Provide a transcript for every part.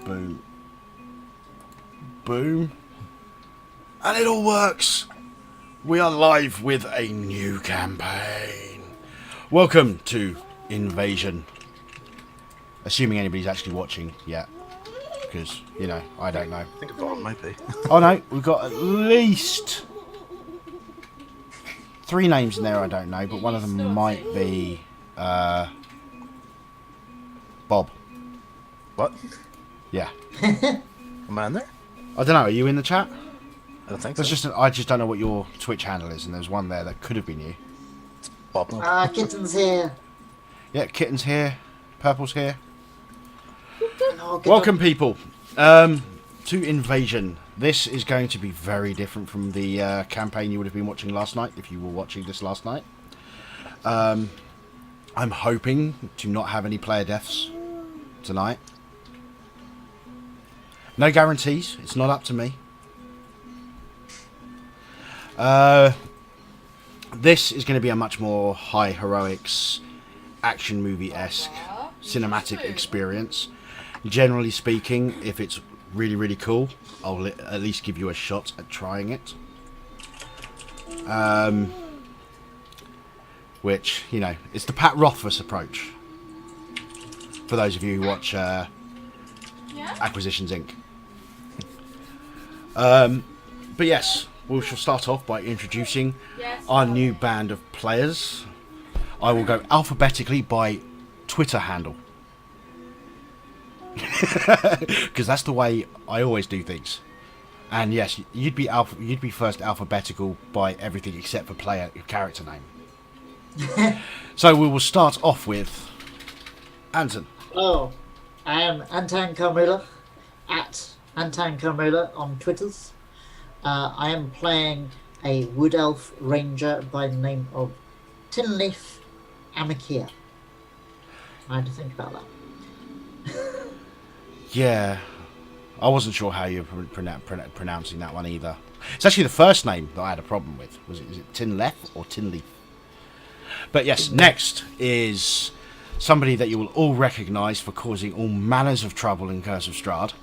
Boom. Boom. And it all works. We are live with a new campaign. Welcome to Invasion. Assuming anybody's actually watching yet. Because, you know, I don't know. I think it might be. Oh no, we've got at least 3 names in there I don't know, but one of them might be Bob. What? Yeah. Am I in there? I don't know, are you in the chat? I don't think There's so. I just don't know what your Twitch handle is, and there's one there that could have been you. Bob. No. Kitten's here. Yeah, Kitten's here, Purple's here. Oh, get Welcome on. people to Invasion. This is going to be very different from the campaign you would have been watching last night, if you were watching this last night. I'm hoping to not have any player deaths tonight. No guarantees, it's not up to me. This is going to be a much more high heroics, action movie-esque, cinematic experience. Generally speaking, if it's really, really cool, I'll at least give you a shot at trying it. Which, you know, it's the Pat Rothfuss approach. For those of you who watch Acquisitions Inc. But yes, we shall start off by introducing our new band of players. I will go alphabetically by Twitter handle. Because that's the way I always do things. And yes, you'd be first alphabetical by everything except for character name. So we will start off with Anton. Hello, I am Anton Carmula at Anton Carmula on Twitters. I am playing a Wood Elf Ranger by the name of Tinleaf Amakia. I had to think about that. Yeah, I wasn't sure how you were pronouncing that one either. It's actually the first name that I had a problem with. Is it Tinleaf or Tinleaf? But yes, next is somebody that you will all recognise for causing all manners of trouble in Curse of Strahd.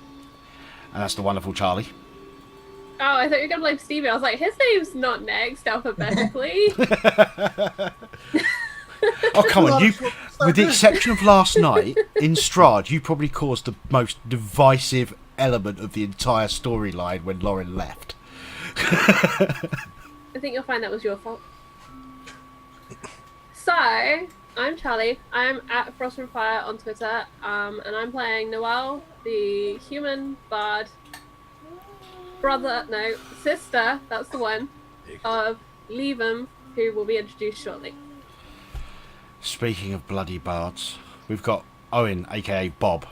And that's the wonderful Charlie. Oh, I thought you were going to blame Stevie. I was like, his name's not next alphabetically. Oh, come on. With the exception of last night, in Strahd, you probably caused the most divisive element of the entire storyline when Lauren left. I think you'll find that was your fault. So, I'm Charlie. I'm at Frost and Fire on Twitter, and I'm playing Noelle, the human bard, sister, that's the one, of Leavam, who will be introduced shortly. Speaking of bloody bards, we've got Owen, aka Bob.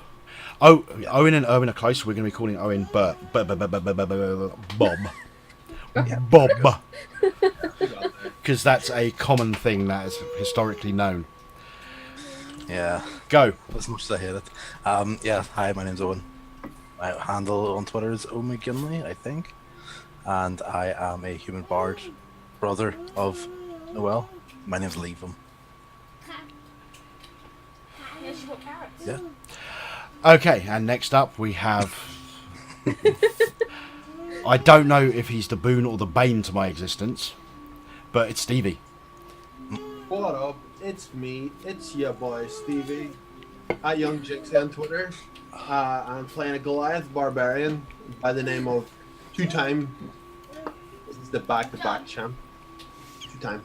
Oh, Owen and Owen are close. We're going to be calling Owen Bob. Bob. Because that's a common thing that is historically known. Yeah. Go. As much as I hate it. Yeah, hi, my name's Owen. My handle on Twitter is OMcGinley, I think. And I am a human bard, brother of Noelle. My name's Leavam. Yeah. Okay, and next up we have... I don't know if he's the boon or the bane to my existence, but it's Stevie. What up? It's me. It's your boy Stevie at Young Jixie on Twitter. I'm playing a Goliath barbarian by the name of Two-Time. This is the back-to-back champ. Two-Time.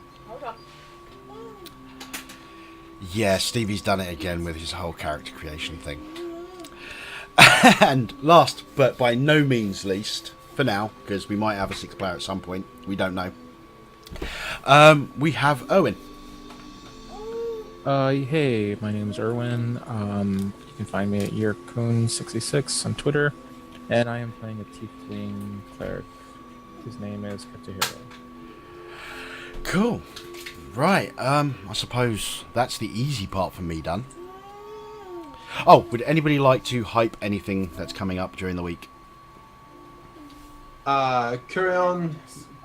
Yeah, Stevie's done it again with his whole character creation thing. And last, but by no means least, for now, because we might have a 6th player at some point, we don't know. We have Owen. Hey, my name's Erwin. You can find me at Yerkun66 on Twitter, and I am playing a tiefling cleric whose name is Katahiro. Cool. Right, I suppose that's the easy part for me done. Oh, would anybody like to hype anything that's coming up during the week? Carry on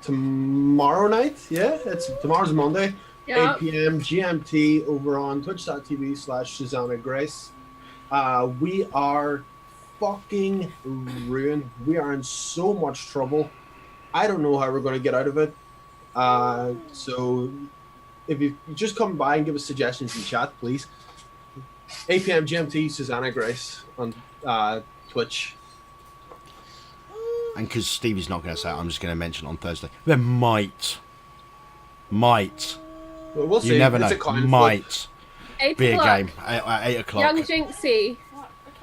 tomorrow night. Yeah, tomorrow's Monday. Yep. 8 p.m. GMT over on twitch.tv/Susanna Grace. We are fucking ruined. We are in so much trouble. I don't know how we're going to get out of it. So if you just come by and give us suggestions in chat, please. 8 p.m. GMT, Susanna Grace on Twitch. And because Stevie's not going to say it, I'm just going to mention on Thursday. There might. Well, we'll see. You never It's know. a coin flip. Might 8 be a o'clock. game at 8 o'clock. Young Jinxie.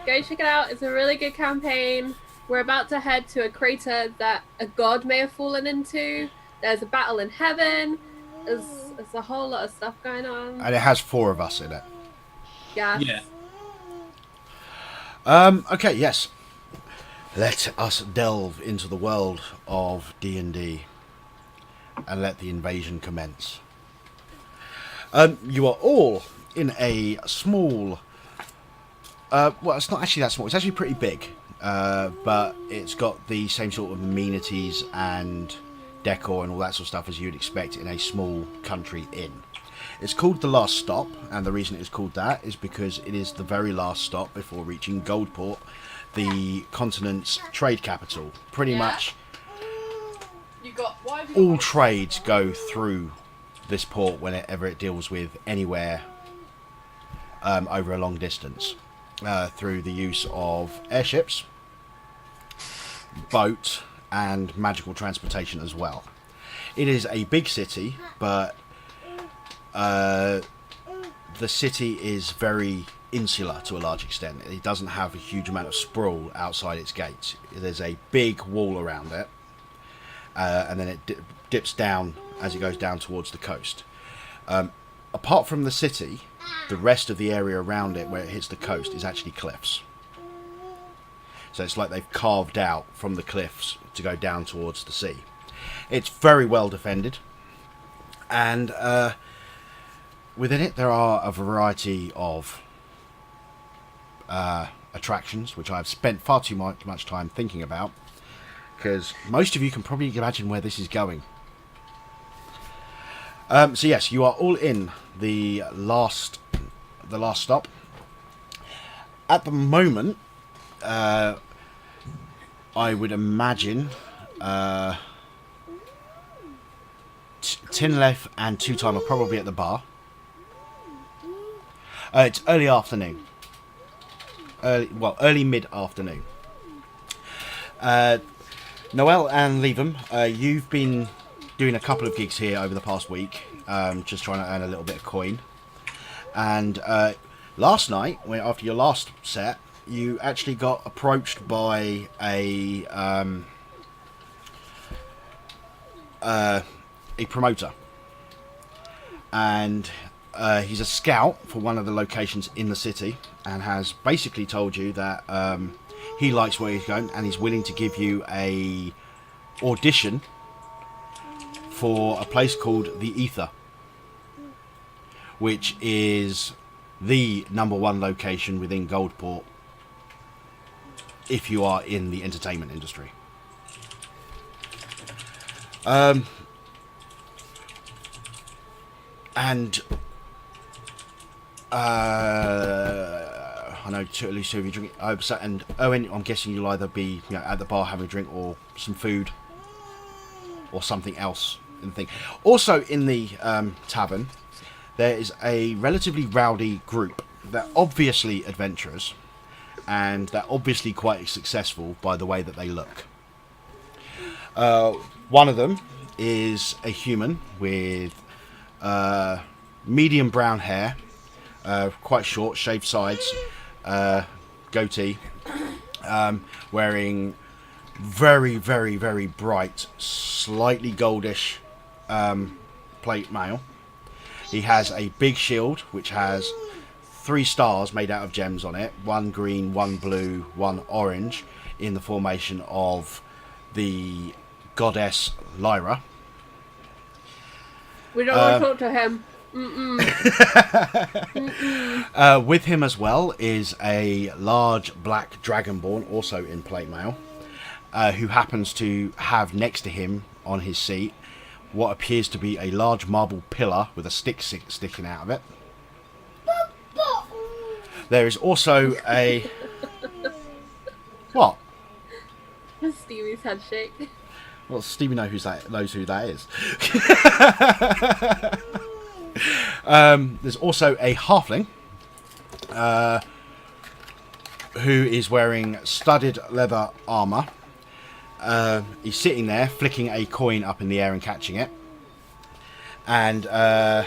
Go check it out. It's a really good campaign. We're about to head to a crater that a god may have fallen into. There's a battle in heaven. There's a whole lot of stuff going on. And it has 4 of us in it. Yeah. Okay, yes. Let us delve into the world of D&D and let the invasion commence. You are all in a small... well, it's not actually that small. It's actually pretty big. But it's got the same sort of amenities and decor and all that sort of stuff as you'd expect in a small country inn. It's called The Last Stop, and the reason it's called that is because it is the very last stop before reaching Goldport, the continent's trade capital. Pretty much all trades go through this port whenever it deals with anywhere over a long distance, through the use of airships, boat, and magical transportation as well. It is a big city, but the city is very insular to a large extent. It doesn't have a huge amount of sprawl outside its gates. There's a big wall around it, and then it dips down as it goes down towards the coast. Apart from the city, the rest of the area around it where it hits the coast is actually cliffs. So it's like they've carved out from the cliffs to go down towards the sea. It's very well defended, and within it there are a variety of attractions which I've spent far too much time thinking about, because most of you can probably imagine where this is going. So yes, you are all in the last stop. At the moment, I would imagine Tinlef and Two Time are probably at the bar. It's early afternoon. Early mid-afternoon. Noel and Leatham, you've been doing a couple of gigs here over the past week, just trying to earn a little bit of coin. And last night, after your last set, you actually got approached by a promoter, and he's a scout for one of the locations in the city, and has basically told you that he likes where he's going, and he's willing to give you a audition for a place called the Ether, which is the #1 location within Goldport if you are in the entertainment industry. And I know at least two of you drink. And Owen, I'm guessing you'll either be at the bar having a drink or some food or something else in the thing. Also in the tavern, there is a relatively rowdy group. They're obviously adventurers, and they're obviously quite successful by the way that they look. One of them is a human with medium brown hair, quite short, shaved sides, goatee, wearing very, very, very bright, slightly goldish plate mail. He has a big shield which has 3 stars made out of gems on it, 1 green, 1 blue, 1 orange, in the formation of the goddess Lyra. We don't want to talk to him. With him as well is a large black dragonborn, also in plate mail, who happens to have next to him on his seat what appears to be a large marble pillar with a stick sticking out of it. There is also a What? Stevie's head shake. Well, Stevie knows who that is. There's also a halfling who is wearing studded leather armor. He's sitting there, flicking a coin up in the air and catching it. And I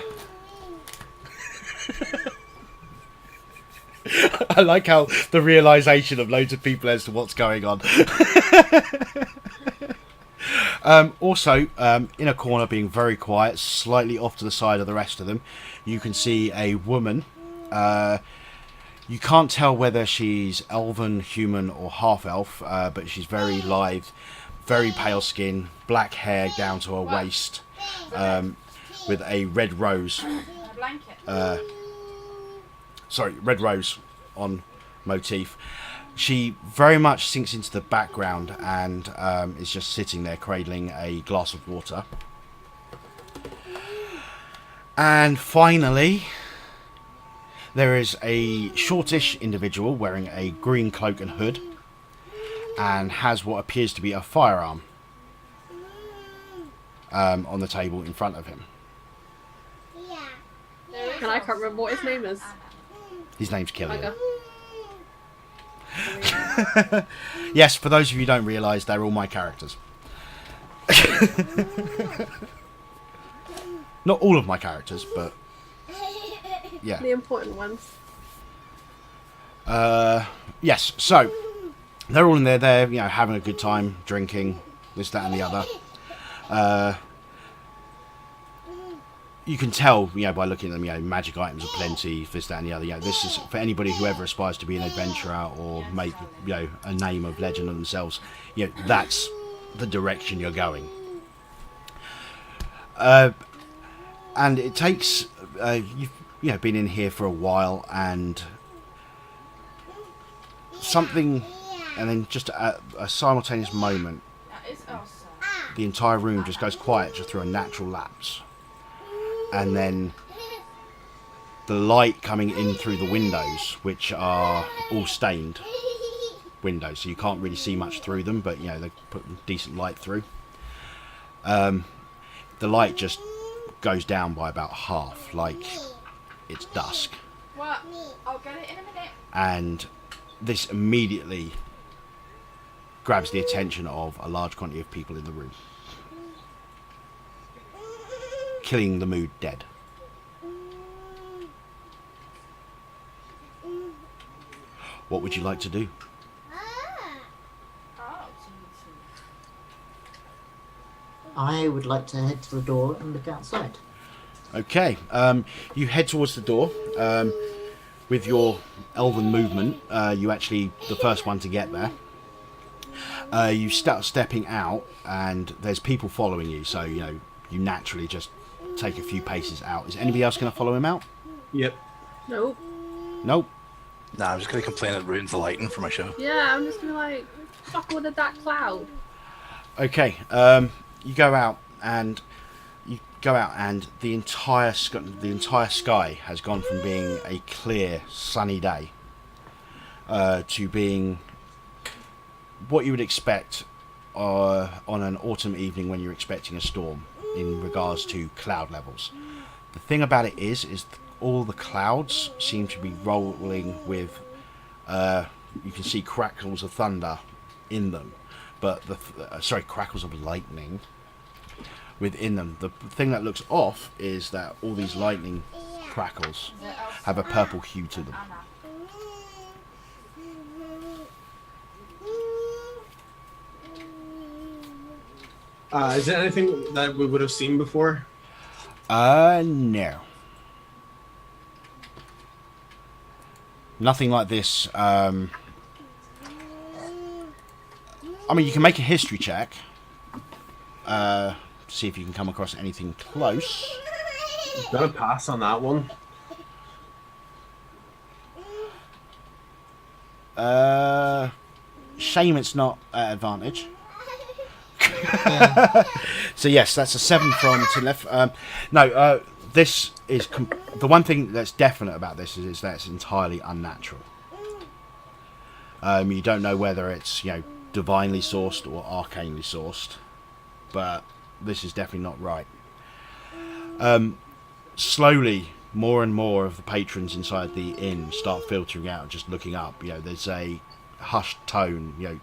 like how the realization of loads of people as to what's going on. Also, in a corner, being very quiet, slightly off to the side of the rest of them, you can see a woman. You can't tell whether she's elven, human, or half-elf, but she's very lithe, very pale skin, black hair down to her waist, with a red rose. Red rose on motif. She very much sinks into the background and is just sitting there cradling a glass of water. And finally, there is a shortish individual wearing a green cloak and hood and has what appears to be a firearm on the table in front of him. And I can't remember what his name is. His name's Killian. Okay. Yes, for those of you who don't realise, they're all my characters. Not all of my characters, but yeah. The important ones. Yes, so they're all in there. They're having a good time, drinking this, that, and the other. You can tell, by looking at them, magic items are plenty, this, that, and the other. This is for anybody who ever aspires to be an adventurer or make, a name of legend of themselves. That's the direction you're going. And it takes, you've been in here for a while, and something, and then just a simultaneous moment, the entire room just goes quiet, just through a natural lapse. And then the light coming in through the windows, which are all stained windows, so you can't really see much through them, but they put decent light through. The light just goes down by about half, like it's dusk. What? I'll get it in a minute. And this immediately grabs the attention of a large quantity of people in the room, killing the mood dead. What would you like to do? I would like to head to the door and look outside. Okay, you head towards the door. With your elven movement, you actually the first one to get there. You start stepping out, and there's people following you, so you naturally just take a few paces out. Is anybody else going to follow him out? Yep. Nope. Nope. Nah, I'm just gonna complain it ruins the lighting for my show. Yeah, I'm just gonna like, fuck all of that cloud. Okay, you go out, and the entire sky has gone from being a clear, sunny day to being what you would expect on an autumn evening when you're expecting a storm in regards to cloud levels. The thing about it is all the clouds seem to be rolling with you can see crackles of thunder in them, but crackles of lightning within them. The thing that looks off is that all these lightning crackles have a purple hue to them. Is there anything that we would have seen before? No. Nothing like this. I mean, you can make a history check. See if you can come across anything close. I'm gonna pass on that one. Shame it's not at advantage. So yes, that's a 7 from to left. This is the one thing that's definite about this is that it's entirely unnatural. You don't know whether it's divinely sourced or arcanely sourced, but this is definitely not right. Slowly, more and more of the patrons inside the inn start filtering out, just looking up. There's a hushed tone,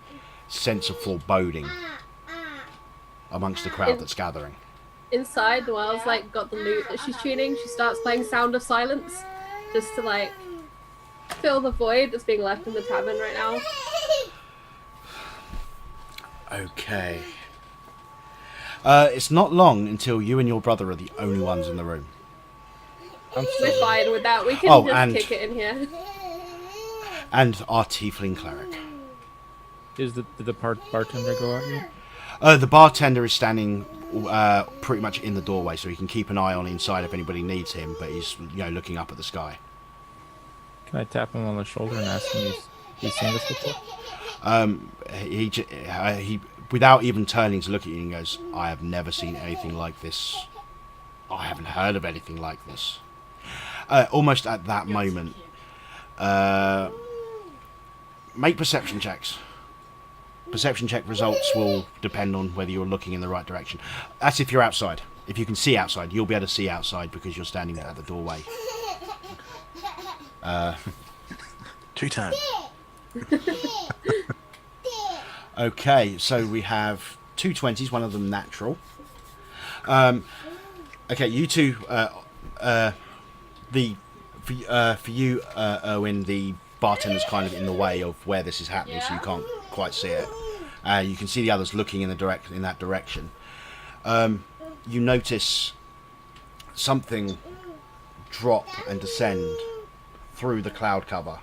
sense of foreboding amongst the crowd that's gathering. Inside, Noelle's like got the lute that she's tuning. She starts playing Sound of Silence, just to like fill the void that's being left in the tavern right now. Okay. It's not long until you and your brother are the only ones in the room. We're fine with that. We can just kick it in here. And our tiefling cleric. Did the bartender go out yet? The bartender is standing pretty much in the doorway, so he can keep an eye on inside if anybody needs him, but he's looking up at the sky. Can I tap him on the shoulder and ask him if he's seen this before? He without even turning to look at you, he goes, "I have never seen anything like this. I haven't heard of anything like this." Almost at that moment, make perception checks. Perception check results will depend on whether you're looking in the right direction. That's if you're outside. If you can see outside, you'll be able to see outside because you're standing at the doorway. 2 times. Okay, so we have 2 20s, one of them natural. Okay, you two. For you, Erwin, the bartender's kind of in the way of where this is happening, so you can't quite see it. You can see the others looking in that direction. You notice something drop and descend through the cloud cover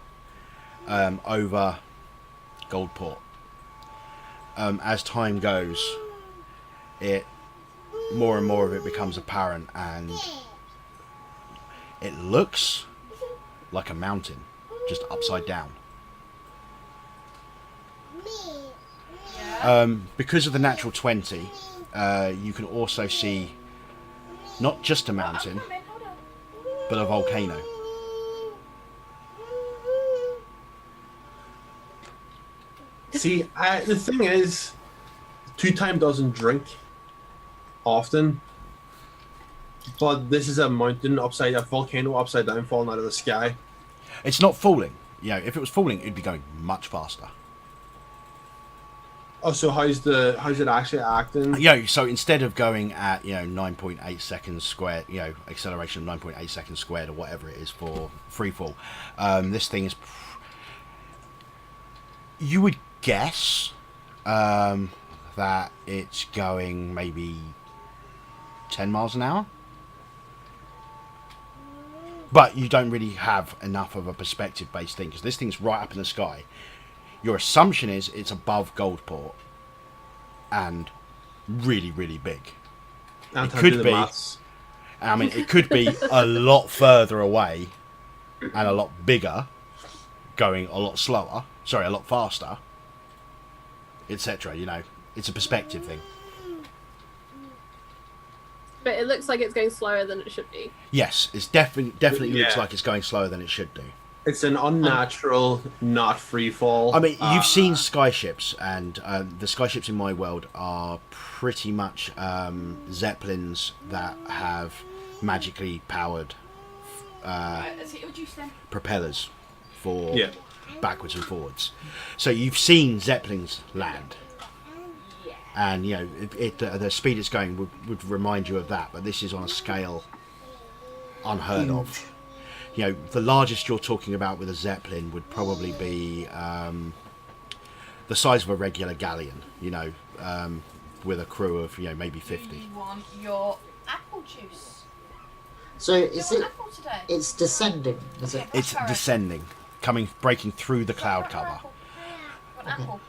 over Goldport. As time goes, more and more of it becomes apparent, and it looks like a mountain, just upside down. Because of the natural 20, you can also see not just a mountain, but a volcano. See, the thing is, 2 Time doesn't drink often, but this is a volcano upside down, falling out of the sky. It's not falling. If it was falling, it'd be going much faster. Oh, so how's it actually acting? So instead of going at 9.8 seconds squared, acceleration of 9.8 seconds squared or whatever it is for free fall, this thing is. You would guess that it's going maybe 10 miles an hour, but you don't really have enough of a perspective-based thing because this thing's right up in the sky. Your assumption is it's above Goldport and really, really big. And it could be. I mean, it could be a lot further away and a lot bigger, going a lot slower. Sorry, a lot faster, etc. It's a perspective thing. But it looks like it's going slower than it should be. Yes, it's definitely looks like it's going slower than it should do. It's an unnatural, not free fall. I mean, you've seen skyships, and the skyships in my world are pretty much zeppelins that have magically powered propellers for backwards and forwards. So you've seen zeppelins land, and the speed it's going would remind you of that. But this is on a scale unheard of. The largest you're talking about with a zeppelin would probably be the size of a regular galleon, with a crew of maybe 50. Do you want your apple juice? So is it? Apple today? It's descending, is it? It's descending, breaking through the cloud cover. An apple.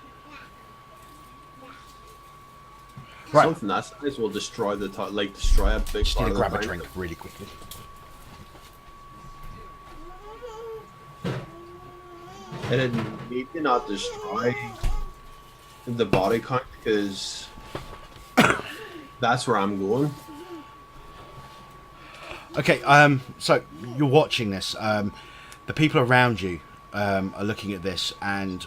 Right. Something that size will destroy destroy a big Just part need to of grab the a thing. drink really quickly. And it need to not destroy the body count because that's where I'm going. Okay, so you're watching this. The people around you are looking at this, and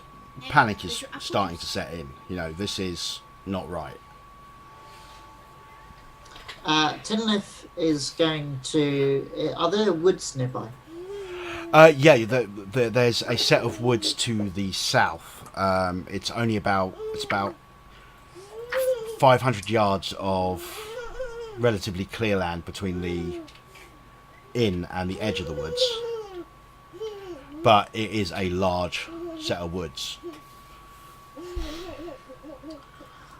panic is starting to set in. You know, this is not right. Tinlif is going to. Are there woods nearby? Yeah, there's a set of woods to the south. It's about 500 yards of relatively clear land between the inn and the edge of the woods, but it is a large set of woods.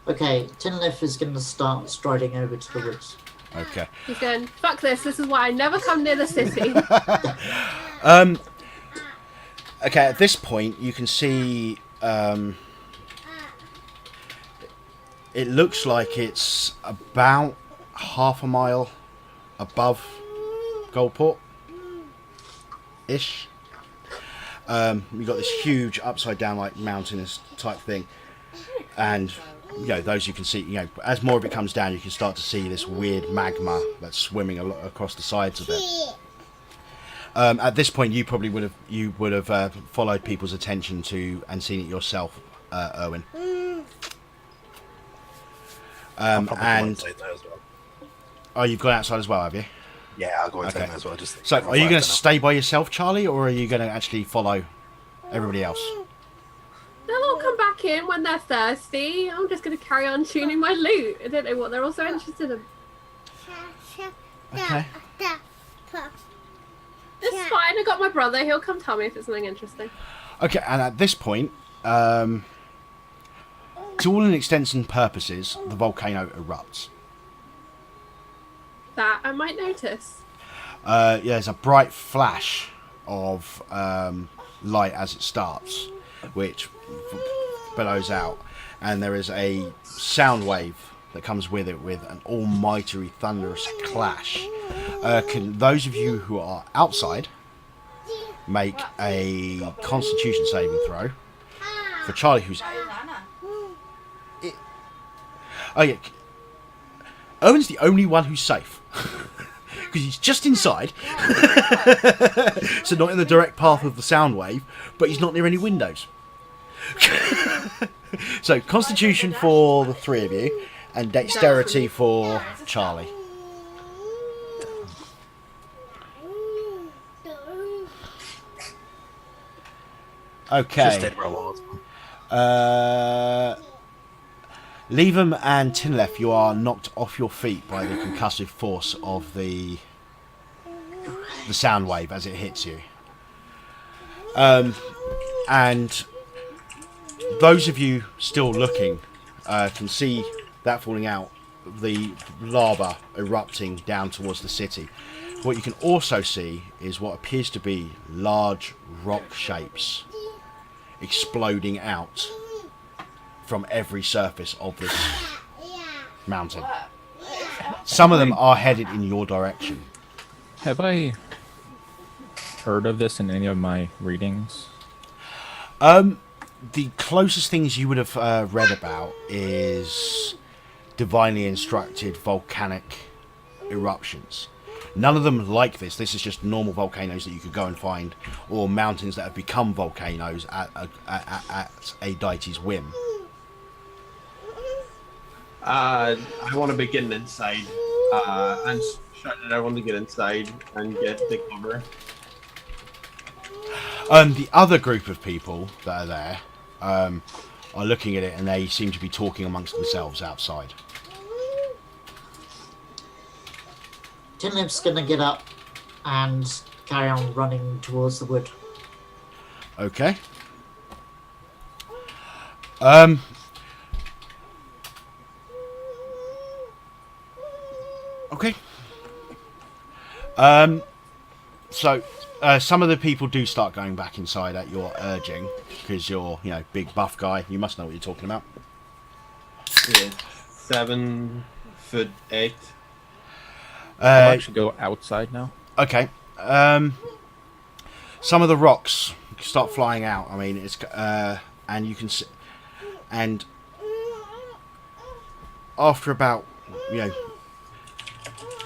Okay, Tinlif is going to start striding over to the woods. Okay. He's going, fuck this is why I never come near the city. Okay, at this point you can see it looks like it's about half a mile above Goldport ish. You've got this huge upside down like mountainous type thing, and you know, those you can see, you know, as more of it comes down, you can start to see this weird magma that's swimming across the sides of it. At this point, you probably would have followed people's attention to and seen it yourself, Erwin. I'll probably go And inside now as well. oh, you've gone outside as well, have you? Yeah, I'll go inside Okay. now as well. Just So, are you going to stay by yourself, Charlie, or are you going to actually follow everybody else? They'll all come back in when they're thirsty. I'm just going to carry on tuning my lute. I don't know what they're all so interested in. Okay. It's fine. I got my brother. He'll come tell me if it's something interesting. Okay, and at this point, to all intents and purposes, the volcano erupts. That I might notice. Yeah, there's a bright flash of light as it starts, which billows out, and there is a sound wave that comes with it with an almighty thunderous clash. Can those of you who are outside make a Constitution saving throw? For Charlie, who's oh yeah, Owen's the only one who's safe because he's just inside, so not in the direct path of the sound wave, but he's not near any windows. So Constitution for the three of you, and Dexterity for Charlie. Just Okay. stayed where I was. Leatham and Tinlef, you are knocked off your feet by the concussive force of the sound wave as it hits you. And those of you still looking can see that falling out, the lava erupting down towards the city. What you can also see is what appears to be large rock shapes exploding out from every surface of this mountain. Some of them are headed in your direction. Have I heard of this in any of my readings? The closest things you would have read about is divinely instructed volcanic eruptions. None of them like this. This is just normal volcanoes that you could go and find, or mountains that have become volcanoes at a deity's whim. I want to be getting inside and shouting at everyone to get inside and get the cover. The other group of people that are there are looking at it, and they seem to be talking amongst themselves outside. Tinlif's going to get up and carry on running towards the wood. Okay. Okay. So some of the people do start going back inside at your urging, because you're, you know, big buff guy. You must know what you're talking about. Yeah, 7'8". I'll actually go outside now. Okay. Some of the rocks start flying out. I mean, it's and you can see, and after about, you know,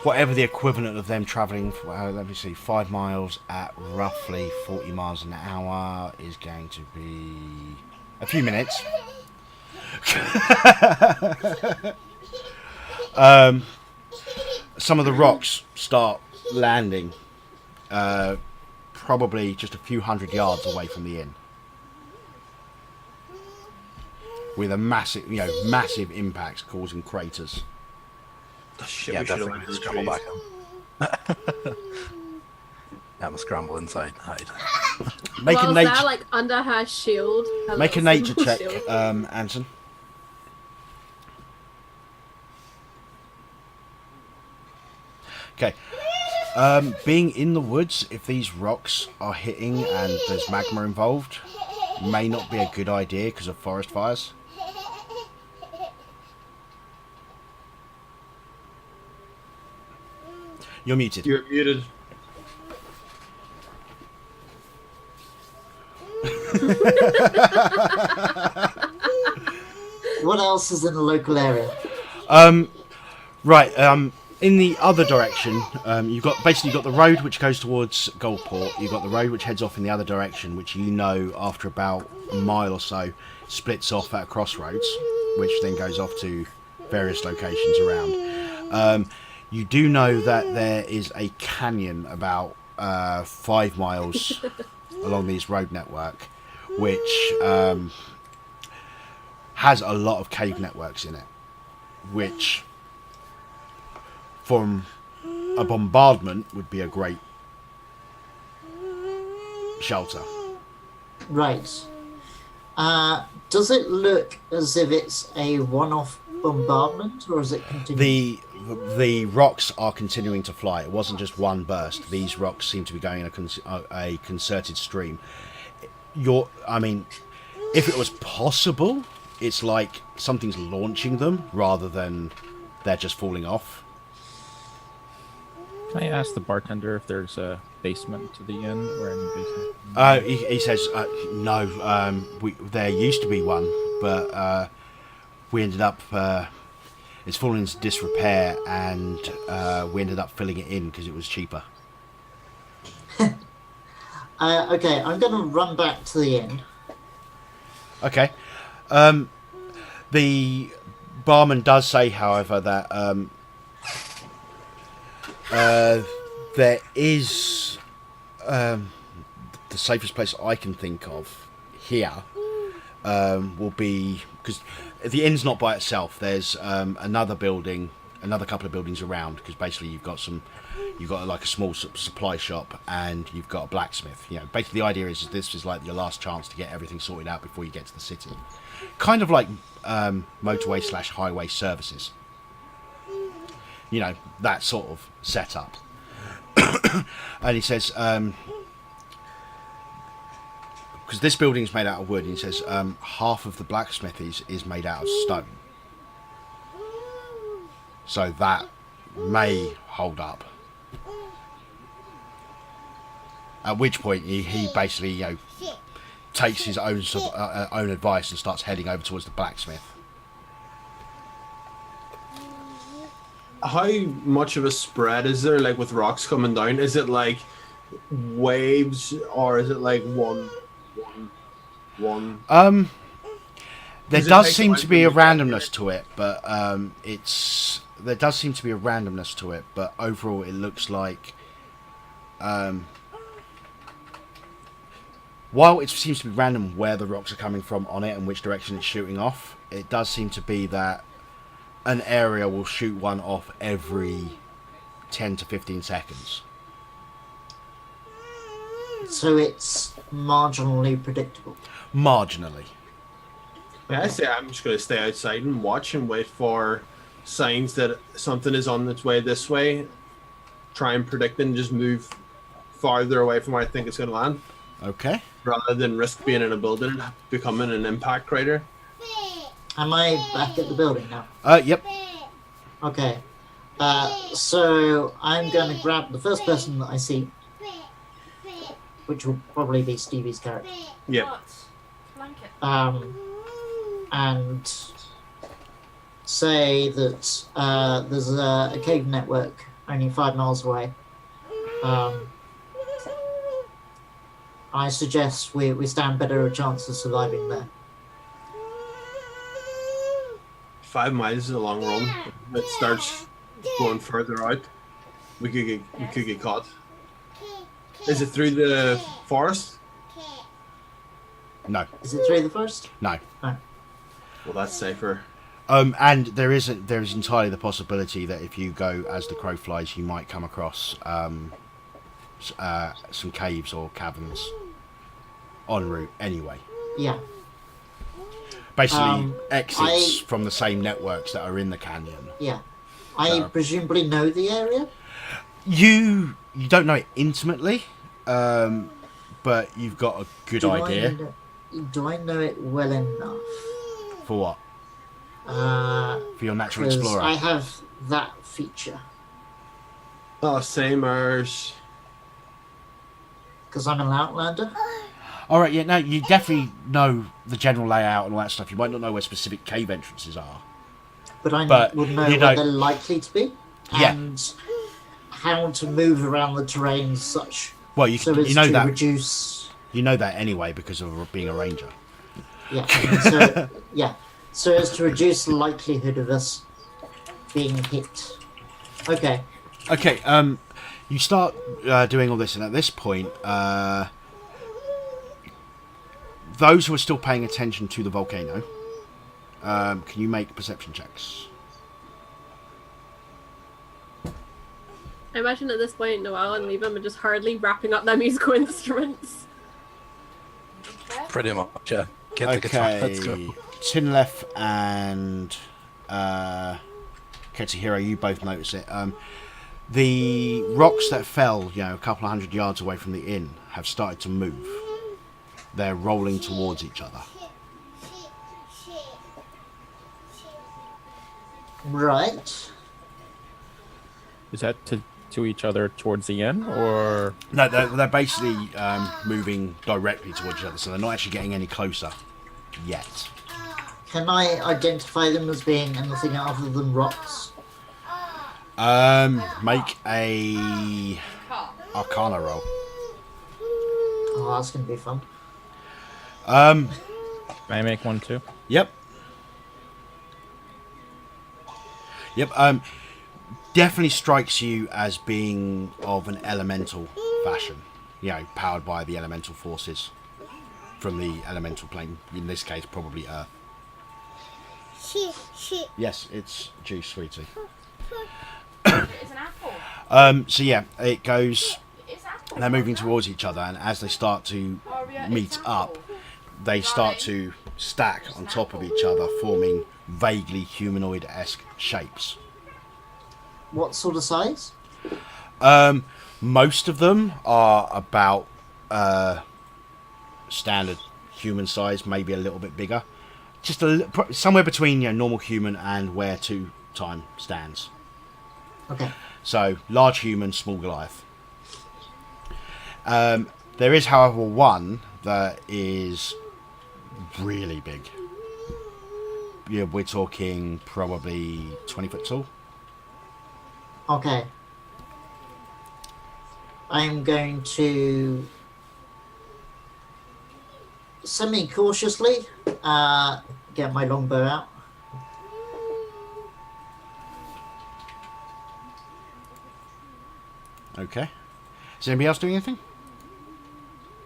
whatever the equivalent of them travelling, let me see, 5 miles at roughly 40 miles an hour is going to be a few minutes. Some of the rocks start landing, probably just a few hundred yards away from the inn, with a massive impacts causing craters. Oh, shit, Yeah, we should have definitely went to the scramble trees. back in. Yeah, I'm a scramble inside. Hide. Make a Well, nature Sarah, like under her shield. Her make a little nature symbol check, shield. Anson. Okay. Being in the woods, if these rocks are hitting and there's magma involved, may not be a good idea because of forest fires. You're muted. You're muted. What else is in the local area? Right. In the other direction, you've got the road which goes towards Goldport. You've got the road which heads off in the other direction, which after about a mile or so splits off at a crossroads, which then goes off to various locations around. You do know that there is a canyon about 5 miles along this road network, which has a lot of cave networks in it, which from a bombardment would be a great shelter. Right. Does it look as if it's a one-off bombardment, or is it continuing? The rocks are continuing to fly. It wasn't just one burst. These rocks seem to be going in a concerted stream. If it was possible, it's like something's launching them rather than they're just falling off. Can I ask the bartender if there's a basement to the inn or any basement? He says no. There used to be one, but we ended up. It's fallen into disrepair, and we ended up filling it in because it was cheaper. Okay, I'm going to run back to the inn. Okay. The barman does say, however, that there is the safest place I can think of here will be, because the inn's not by itself. There's another couple of buildings around, because basically you've got like a small supply shop and you've got a blacksmith. Basically the idea is this is like your last chance to get everything sorted out before you get to the city, kind of like motorway / highway services. That sort of setup. And he says, because this building's made out of wood, and he says half of the blacksmith is made out of stone. So that may hold up. At which point he basically takes his own advice and starts heading over towards the blacksmith. How much of a spread is there, like with rocks coming down? Is it like waves, or is it like one? There does seem to be a randomness to it, but but overall it looks like while it seems to be random where the rocks are coming from on it and which direction it's shooting off, it does seem to be that an area will shoot one off every 10 to 15 seconds. So it's marginally predictable. Marginally. Yeah, I say I'm just going to stay outside and watch and wait for signs that something is on its way this way. Try and predict and just move farther away from where I think it's going to land, Okay. rather than risk being in a building and becoming an impact crater. Am I back at the building now? Yep. Okay. So I'm going to grab the first person that I see, which will probably be Stevie's character. Yeah. What? Blanket. And say that there's a cave network only 5 miles away. I suggest we stand better a chance of surviving there. 5 miles is a long run. If it starts going further out, we could get caught. Is it through the forest? No, Is it through the forest? no. Oh. Well, that's safer. And there is entirely the possibility that if you go as the crow flies, you might come across some caves or caverns en route anyway. Yeah. Basically, exits I- from the same networks that are in the canyon. Yeah. I So- presumably know the area. You don't know it intimately, but you've got a good idea. Do I know it well enough? For what? For your natural 'Cause explorer. I have that feature. Oh, same as. Because I'm an outlander. All right, yeah, no, you definitely know the general layout and all that stuff. You might not know where specific cave entrances are. But would know you where know- they're likely to be. Yeah. And how to move around the terrain as such. Well, So as you know to that reduce... you know that anyway because of being a ranger. Yeah. So, yeah. So as to reduce the likelihood of us being hit. Okay. Okay, you start doing all this, and at this point, those who are still paying attention to the volcano, can you make perception checks? I imagine at this point, Noelle and Liam are just hurriedly wrapping up their musical instruments. Pretty much, yeah. Get the guitar. Let's go. Okay, Tinlef and Ketsuhiro, you both notice it. The rocks that fell, a couple of 100 yards away from the inn, have started to move. They're rolling towards each other. Right. Is that to each other towards the end, or No, they're basically moving directly towards each other, so they're not actually getting any closer yet. Can I identify them as being anything other than rocks? Make a Arcana roll. Oh, that's going to be fun. can I make one too? Yep. Definitely strikes you as being of an elemental fashion. Powered by the elemental forces from the elemental plane. In this case, probably Earth. Yes, it's juice, sweetie. It's an apple. So yeah, it goes. It's apple. They're moving towards each other, and as they start to meet up, they start to stack on top of each other, forming vaguely humanoid-esque shapes. What sort of size? Most of them are about standard human size, maybe a little bit bigger. Just somewhere between normal human and where 2 time stands. Okay. So large human, small Goliath. There is, however, one that is really big. Yeah, we're talking probably 20 foot tall. Okay. I'm going to semi-cautiously get my longbow out. Okay. Is anybody else doing anything?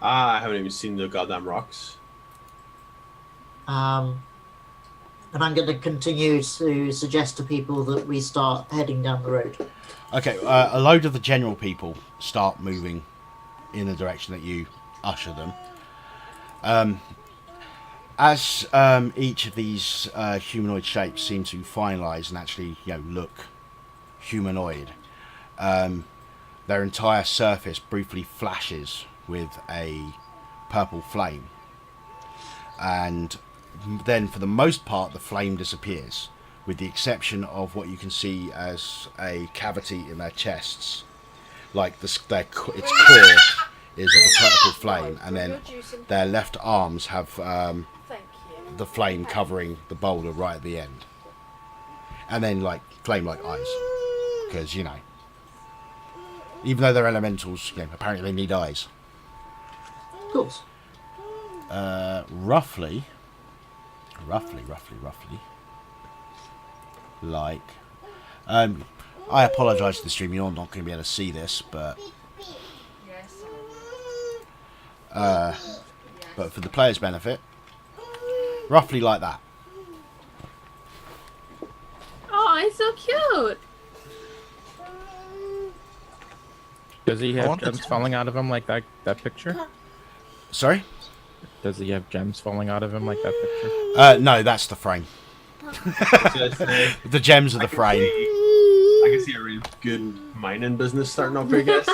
I haven't even seen the goddamn rocks. And I'm going to continue to suggest to people that we start heading down the road. Okay, a load of the general people start moving in the direction that you usher them. As each of these humanoid shapes seem to finalise and actually, look humanoid, their entire surface briefly flashes with a purple flame, and then for the most part the flame disappears, with the exception of what you can see as a cavity in their chests, like its core is of a purple flame, and then their left arms have Thank you. the flame covering the boulder right at the end, and then flame like eyes, because even though they're elementals, apparently they need eyes. Of course. Roughly. like. I apologise to the stream. You're not going to be able to see this, but but for the player's benefit, roughly like that. Oh, he's so cute. Does he I have want the gems gems. falling out of him like that picture? Sorry? Does he have gems falling out of him like that picture? No, that's the frame. Just, The gems of the frame. I can see a really good mining business starting up here, guys.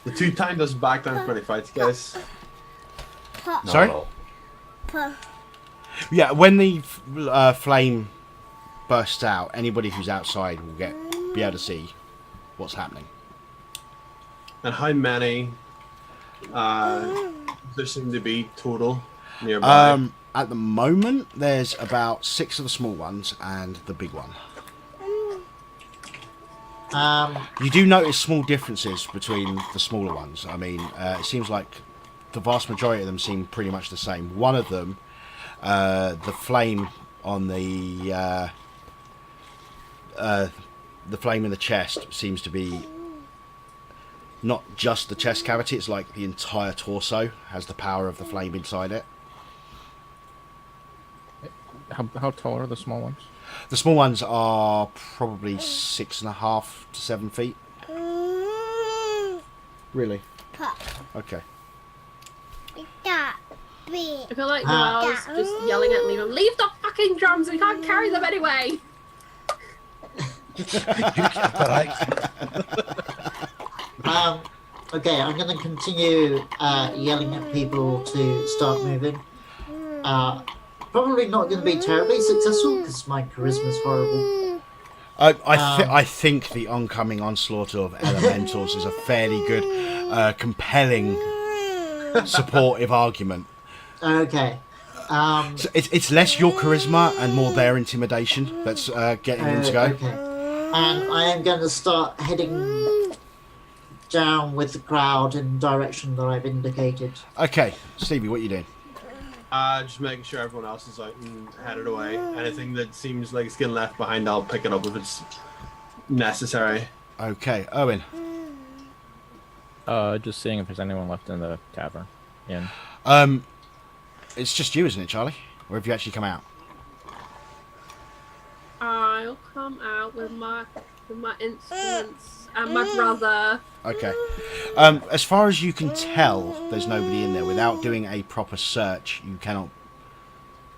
The 2 times us back down 20 fights, guys. Sorry? Yeah, when the flame bursts out, anybody who's outside will be able to see what's happening. And how many there seem to be total nearby? At the moment, there's about 6 of the small ones and the big one. You do notice small differences between the smaller ones. I mean, it seems like the vast majority of them seem pretty much the same. One of them, the flame on the flame in the chest seems to be not just the chest cavity, it's like the entire torso has the power of the flame inside it. How tall are the small ones? The small ones are probably 6.5 to 7 feet. Really? Okay. I feel like Noel's just yelling at Liam, leave the fucking drums, we can't carry them anyway. Okay, I'm going to continue yelling at people to start moving. Probably not going to be terribly successful because my charisma's horrible. I think the oncoming onslaught of elementals is a fairly good, compelling, supportive argument. Okay. So it's less your charisma and more their intimidation that's getting them to go. Okay. And I am going to start heading down with the crowd in the direction that I've indicated. Okay, Stevie, what are you doing? Just making sure everyone else is out and headed away. Anything that seems like it's getting left behind, I'll pick it up if it's necessary. Okay, Owen. Just seeing if there's anyone left in the tavern. In. It's just you, isn't it, Charlie? Or have you actually come out? I'll come out with my instruments and my brother. Okay. As far as you can tell, there's nobody in there. Without doing a proper search, you cannot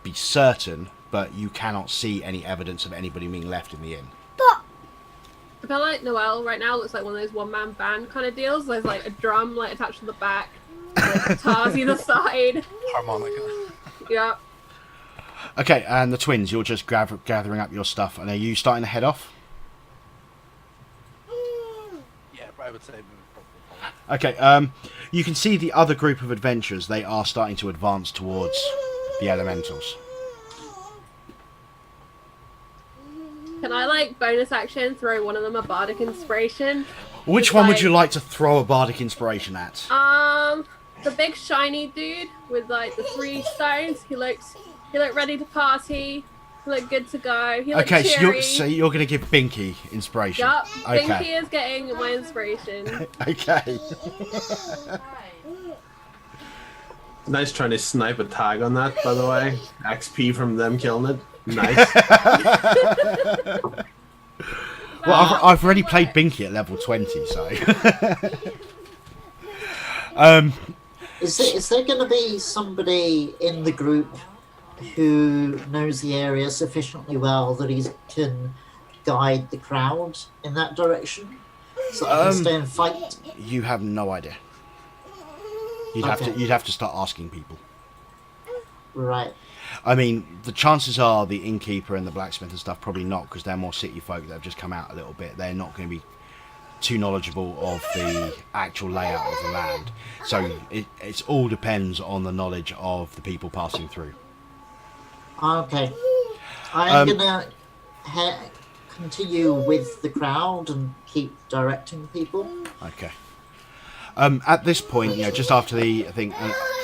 be certain, but you cannot see any evidence of anybody being left in the inn. I feel like Noel right now looks like one of those one-man band kind of deals. There's like a drum like attached to the back, like guitars either side. Harmonica. Yeah. Okay, and the twins, you're just gathering up your stuff, and are you starting to head off? Yeah, I would say move probably. Okay, you can see the other group of adventurers. They are starting to advance towards the elementals. Can I like bonus action throw one of them a bardic inspiration? Which Just one would like- you like to throw a bardic inspiration at? The big shiny dude with like the 3 stones. He looked ready to party. He looked good to go. He looked Okay, cheery. so you're going to give Binky inspiration. Yup, Okay. Binky is getting my inspiration. Okay. Nice trying to snipe a tag on that, by the way. XP from them killing it. Nice. Well, I've already played Binky at level 20, so. Is there going to be somebody in the group who knows the area sufficiently well that he can guide the crowd in that direction? So I can stay and fight? You have no idea. You'd have to start asking people. Right. I mean, the chances are the innkeeper and the blacksmith and stuff probably not, because they're more city folk that have just come out a little bit. They're not going to be too knowledgeable of the actual layout of the land. So it all depends on the knowledge of the people passing through. Okay. I'm going to continue with the crowd and keep directing people. Okay. At this point, just after the thing,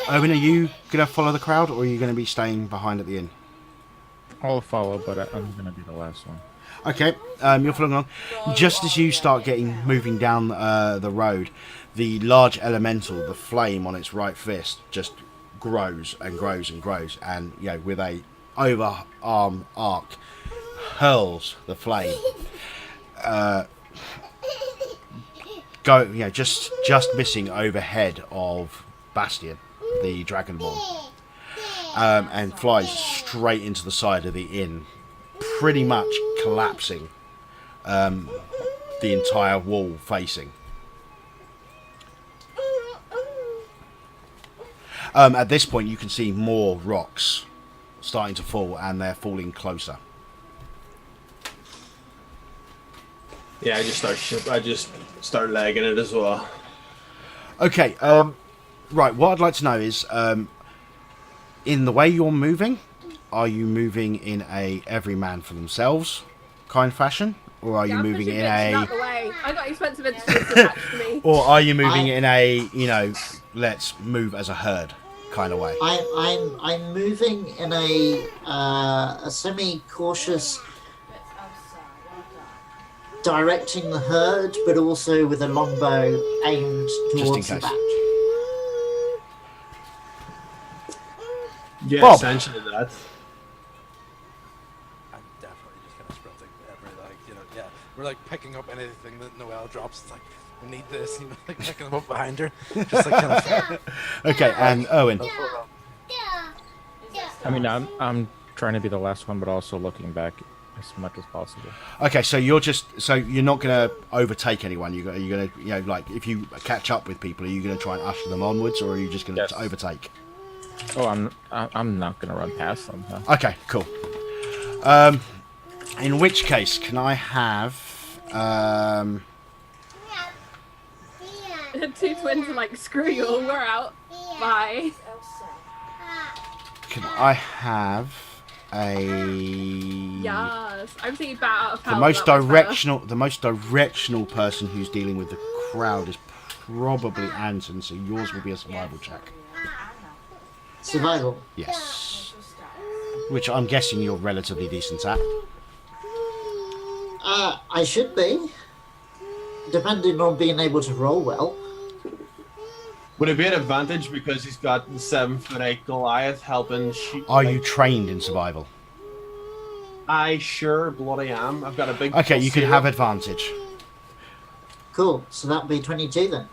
Owen, are you going to follow the crowd, or are you going to be staying behind at the inn? I'll follow, but I'm gonna be the last one. Okay, you're following along. Just as you start moving down the road, the large elemental, the flame on its right fist, just grows and grows and grows, and with a overarm arc, hurls the flame. Just missing overhead of Bastion, the Dragonborn, and flies straight into the side of the inn, pretty much collapsing the entire wall facing. At this point, you can see more rocks starting to fall, and they're falling closer. Yeah, I just start legging it as well. Okay, right, what I'd like to know is, in the way you're moving, are you moving in a every man for themselves kind of fashion? Or are you moving in out the way. I got expensive instruments attached to me. Or are you moving in a, let's move as a herd kind of way? I'm moving in a semi-cautious, directing the herd, but also with a longbow aimed towards the back. Yeah, Bob. essentially that. I'm definitely just kind of sprinting every, we're like picking up anything that Noelle drops. It's like, we need this, like picking them up behind her. Just like kind of. Okay, and Owen. I mean, I'm trying to be the last one, but also looking back as much as possible. Okay, so you're not going to overtake anyone. You're going to, like if you catch up with people, are you going to try and usher them onwards, or are you just going to overtake? Oh, I'm not gonna run past them. No. Okay, cool. In which case, can I have Two twins are like, screw you all, we're out. Bye. can I have a Yes, I'm thinking about out of the power, most that was directional person who's dealing with the crowd is probably Anton, so yours will be a survival check. Survival. Yes. Which I'm guessing you're relatively decent at. I should be, depending on being able to roll well. Would it be an advantage because he's got the 7'8" Goliath helping shoot? Are you trained in survival? I sure bloody am. I've got a big. Okay, you can zero. have advantage. Cool, so that'd be 22 then.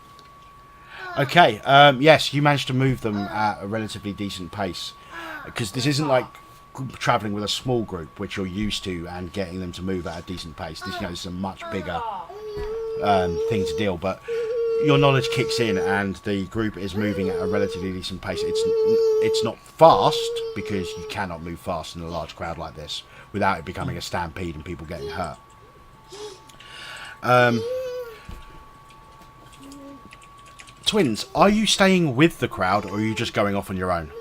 Okay, yes, you managed to move them at a relatively decent pace. Because this isn't like travelling with a small group, which you're used to, and getting them to move at a decent pace. This is a much bigger thing to deal, but your knowledge kicks in and the group is moving at a relatively decent pace. It's not fast, because you cannot move fast in a large crowd like this without it becoming a stampede and people getting hurt. Twins, are you staying with the crowd, or are you just going off on your own?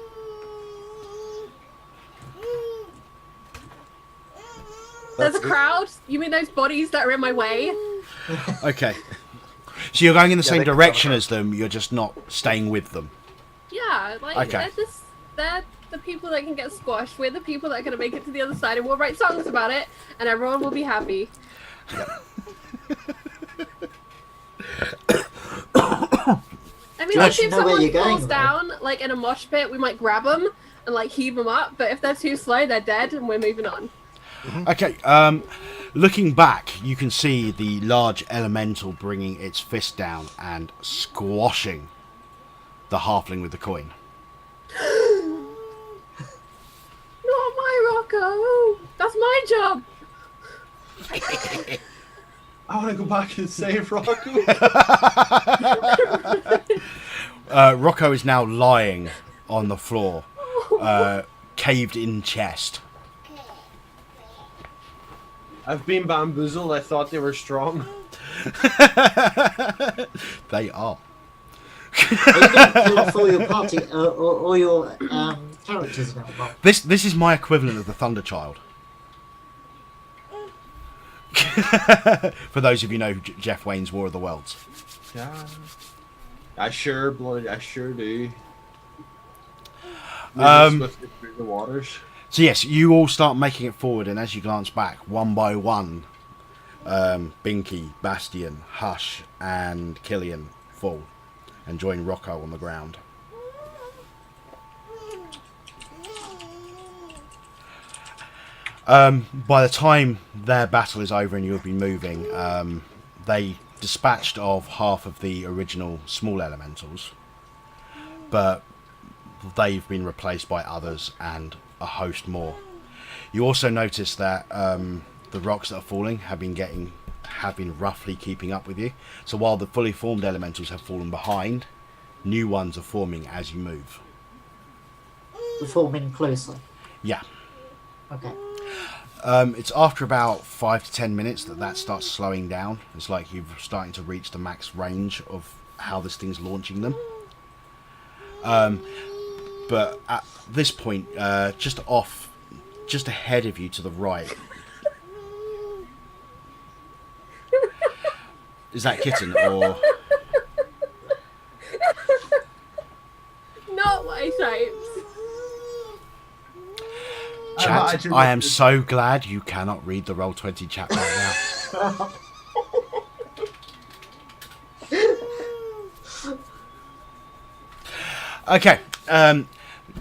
There's a crowd? You mean those bodies that are in my way? Okay. So you're going in the same they can direction cover. as them, you're just not staying with them. Yeah, like, Okay. they're the people that can get squashed. We're the people that are going to make it to the other side, and we'll write songs about it, and everyone will be happy. I mean, like, Josh, you if know where someone you're going, falls though. down, like, in a mosh pit, we might grab them and, like, heave them up, but if they're too slow, they're dead, and we're moving on. Okay, looking back, you can see the large elemental bringing its fist down and squashing the halfling with the coin. Not my Rocco! That's my job! I want to go back and save Rocco. Rocco is now lying on the floor, caved in chest. I've been bamboozled. I thought they were strong. They are. Are you going to kill off all your party, or your characters now, Bob? This is my equivalent of the Thunder Child. For those of you know Jeff Wayne's War of the Worlds. Yeah. I sure do. Moving swiftly through the waters. So yes, you all start making it forward, and as you glance back, one by one, Binky, Bastion, Hush, and Killian fall and join Rocco on the ground. By the time their battle is over and you've been moving, they dispatched of half of the original small elementals, but they've been replaced by others and a host more. You also notice that the rocks that are falling have been roughly keeping up with you. So while the fully formed elementals have fallen behind, new ones are forming as you move. We're forming closer. Yeah. Okay. It's after about 5 to 10 minutes that starts slowing down. It's like you're starting to reach the max range of how this thing's launching them. But at this point, just ahead of you to the right. Is that Kitten or? Not my types. Chat, I am so glad you cannot read the Roll20 chat right now. Okay,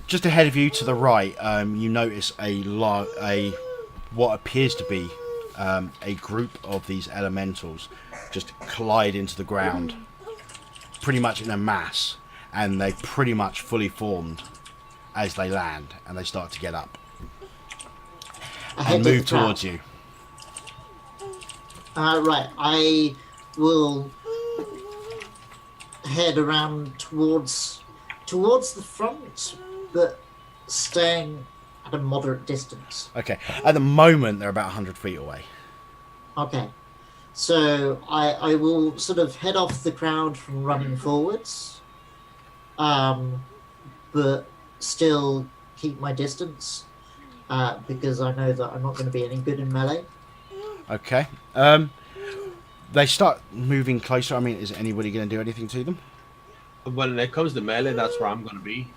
just ahead of you to the right, you notice what appears to be a group of these elementals just collide into the ground, pretty much in a mass, and they pretty much fully formed as they land, and they start to get up and move towards you. Right, I will head around towards the front, but staying at a moderate distance. Okay, at the moment they're about 100 feet away. Okay, so I will sort of head off the crowd from running forwards, but still keep my distance, because I know that I'm not going to be any good in melee. Okay. They start moving closer. I mean, is anybody going to do anything to them? When it comes to melee, that's where I'm going to be.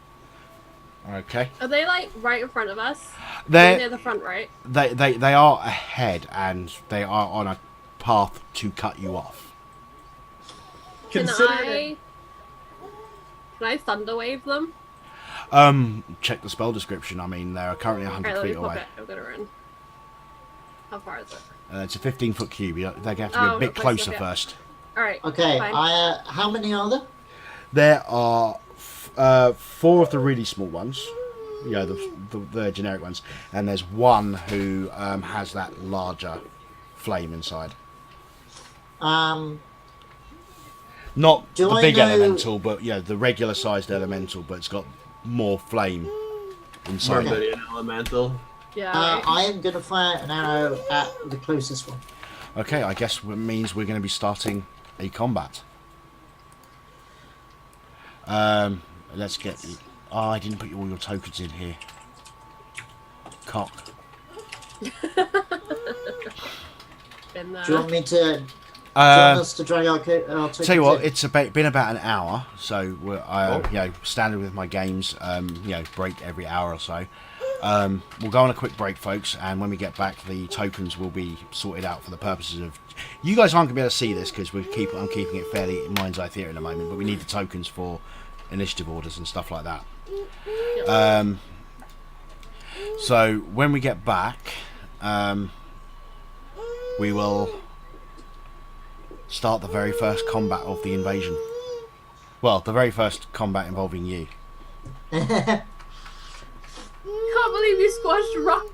Okay. Are they like right in front of us? They're near the front, right? They are ahead, and they are on a path to cut you off. Can Consider I thunder wave them? Check the spell description. I mean, they're currently 100 Alright, let me feet pop away. it. I'm gonna run. How far is it? It's a 15-foot cube. They have to be Oh, a bit not close closer enough yet. first. Alright. Okay, fine. how many are there? There are 4 of the really small ones, you know, the generic ones, and there's one who has that larger flame inside. Not Do the I big know- elemental, but yeah, the regular sized elemental, but it's got more flame inside it. Barbarian elemental. Yeah. Right. I am going to fire an arrow at the closest one. Okay, I guess it means we're going to be starting a combat. Let's get. Oh, I didn't put all your tokens in here. Cock. Been there. Do you want me to join Uh, us to drag our tokens Tell you what, in? it's been about an hour, so you know, standard with my games, you know, break every hour or so. We'll go on a quick break, folks, and when we get back, the tokens will be sorted out for the purposes of. You guys aren't gonna be able to see this because I'm keeping it fairly in mind's eye theatre at the moment, but we need the tokens for initiative orders and stuff like that. So when we get back, we will start the very first combat of the invasion. Well, the very first combat involving you. Can't believe you squashed rock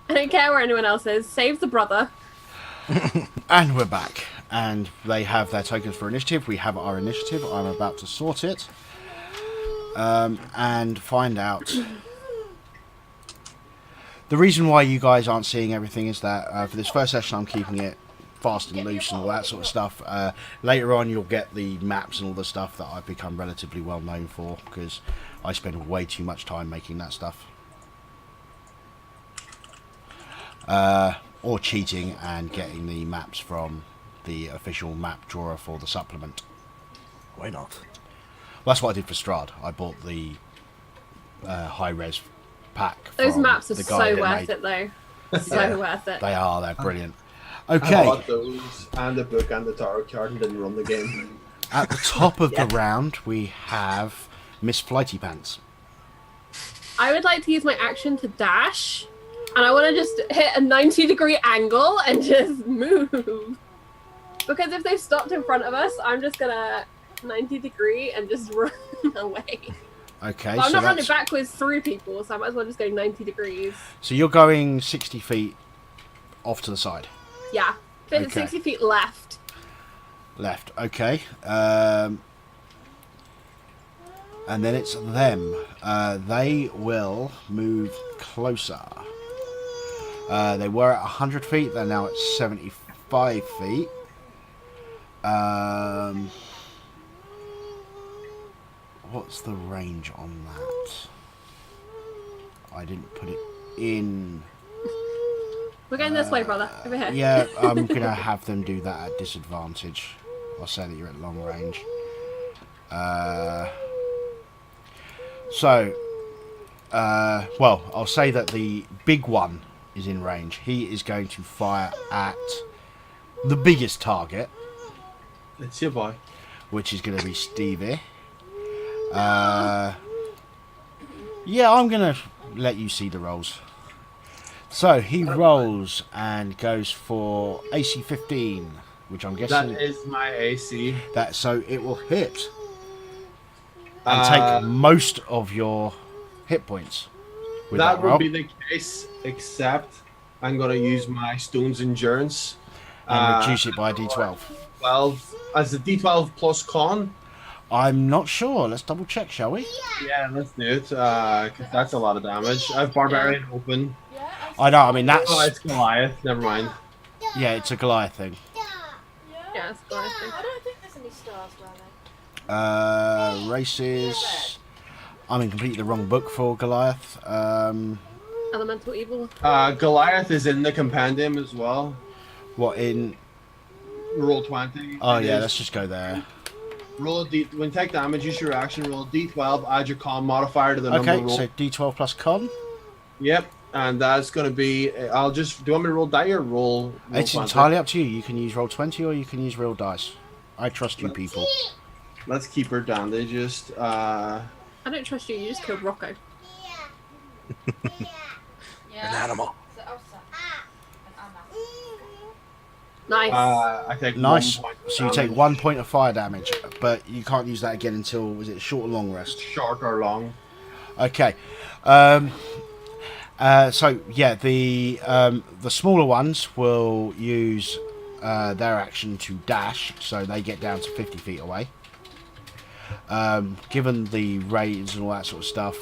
I don't care where anyone else is. Save the brother. And we're back. And they have their tokens for initiative. We have our initiative. I'm about to sort it. And find out. The reason why you guys aren't seeing everything is that for this first session I'm keeping it fast and loose and all that sort of stuff. Later on you'll get the maps and all the stuff that I've become relatively well known for, because I spend way too much time making that stuff. Or cheating and getting the maps from the official map drawer for the supplement. Why not? Well, that's what I did for Strahd. I bought the high-res pack. Those from maps are the so guy that worth made- it, though. So worth it. They are. They're brilliant. I Okay. bought those and the book and the tarot card and didn't run the game. At the top of the round, we have Miss Flighty Pants. I would like to use my action to dash, and I want to just hit a 90-degree angle and just move. Because if they stopped in front of us, I'm just gonna 90-degree and just run away. Okay, But I'm so not running that's, backwards through people, so I might as well just go 90 degrees. so you're going 60 feet off to the side. Yeah, Okay. 60 feet left. Left. Okay. And then it's them. They will move closer. They were at 100 feet. They're now at 75 feet. What's the range on that? I didn't put it in. We're going this way, brother. Over here. Yeah, I'm going to have them do that at disadvantage. I'll say that you're at long range. Well, I'll say that the big one is in range. He is going to fire at the biggest target, It's your boy. which is going to be Stevie. Yeah, I'm going to let you see the rolls. So he rolls and goes for AC 15, which I'm guessing That is my AC. that, so it will hit and Uh, take most of your hit points with that, That roll. would be the case, except I'm going to use my Stone's Endurance. And reduce it by a D12. 12 as a D12 plus con. I'm not sure. Let's double check, shall we? Yeah, let's do it. 'Cause that's a lot of damage. I have Barbarian open. Yeah, I know. I mean, that's Oh, it's Goliath. Never mind. yeah, it's a Goliath thing. Yeah, it's Goliath. I don't think there's any stars where they. Races. I'm in completely the wrong book for Goliath. Elemental evil. Goliath is in the compendium as well. What in? Roll 20. Oh It yeah, is- let's just go there. Roll a D. When you take damage, use your action. Roll a D12. Add your con modifier to the number. Okay, Roll. so D12 plus con. Yep, and that's going to be. I'll just. Do you want me to roll die or roll? It's 20? entirely up to you. You can use roll 20 or you can use real dice. I trust you people. Let's keep her down. They just. I don't trust you. You just killed Rocco. Yeah. An animal. So, oh, so. And Anna. Nice. I take Nice. 1 point of So you take damage. 1 point of fire damage, but you can't use that again until, was it short or long rest? Short or long. Okay. So yeah, the smaller ones will use their action to dash, so they get down to 50 feet away. Given the raids and all that sort of stuff,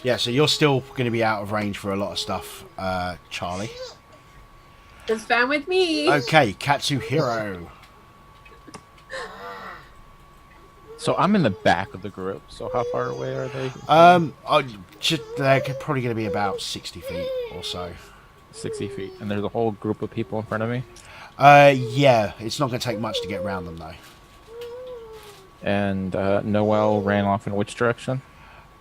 yeah, so you're still going to be out of range for a lot of stuff, Charlie. It's fine with me. Okay, Katsuhiro. So I'm in the back of the group. So how far away are they? They're probably going to be about 60 feet or so. 60 feet. And there's a whole group of people in front of me. Yeah, it's not going to take much to get around them though. And Noel ran off in which direction?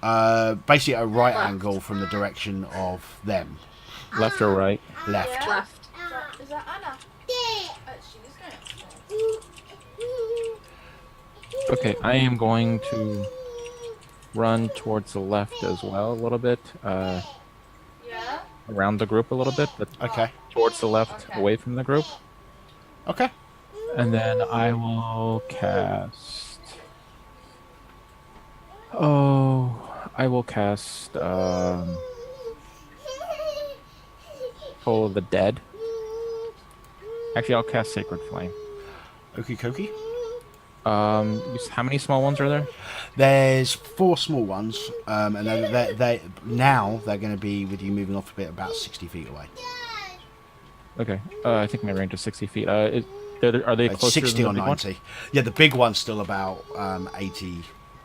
Basically a right angle from the direction of them. Left or right? Left. Yeah. Left. Is that Anna? She's going upstairs. Okay, I am going to run towards the left as well a little bit. Yeah. Around the group a little bit, but Okay. towards the left, Okay. away from the group. Okay. And then I will cast. Oh, I will cast Toll of the Dead. Actually, I'll cast Sacred Flame. Okie dokie. How many small ones are there? There's 4 small ones, and they now they're going to be with you moving off a bit about 60 feet away. Okay. I think my range is 60 feet. Are they It's closer 60 than or the big one? 90. Yeah, the big one's still about 80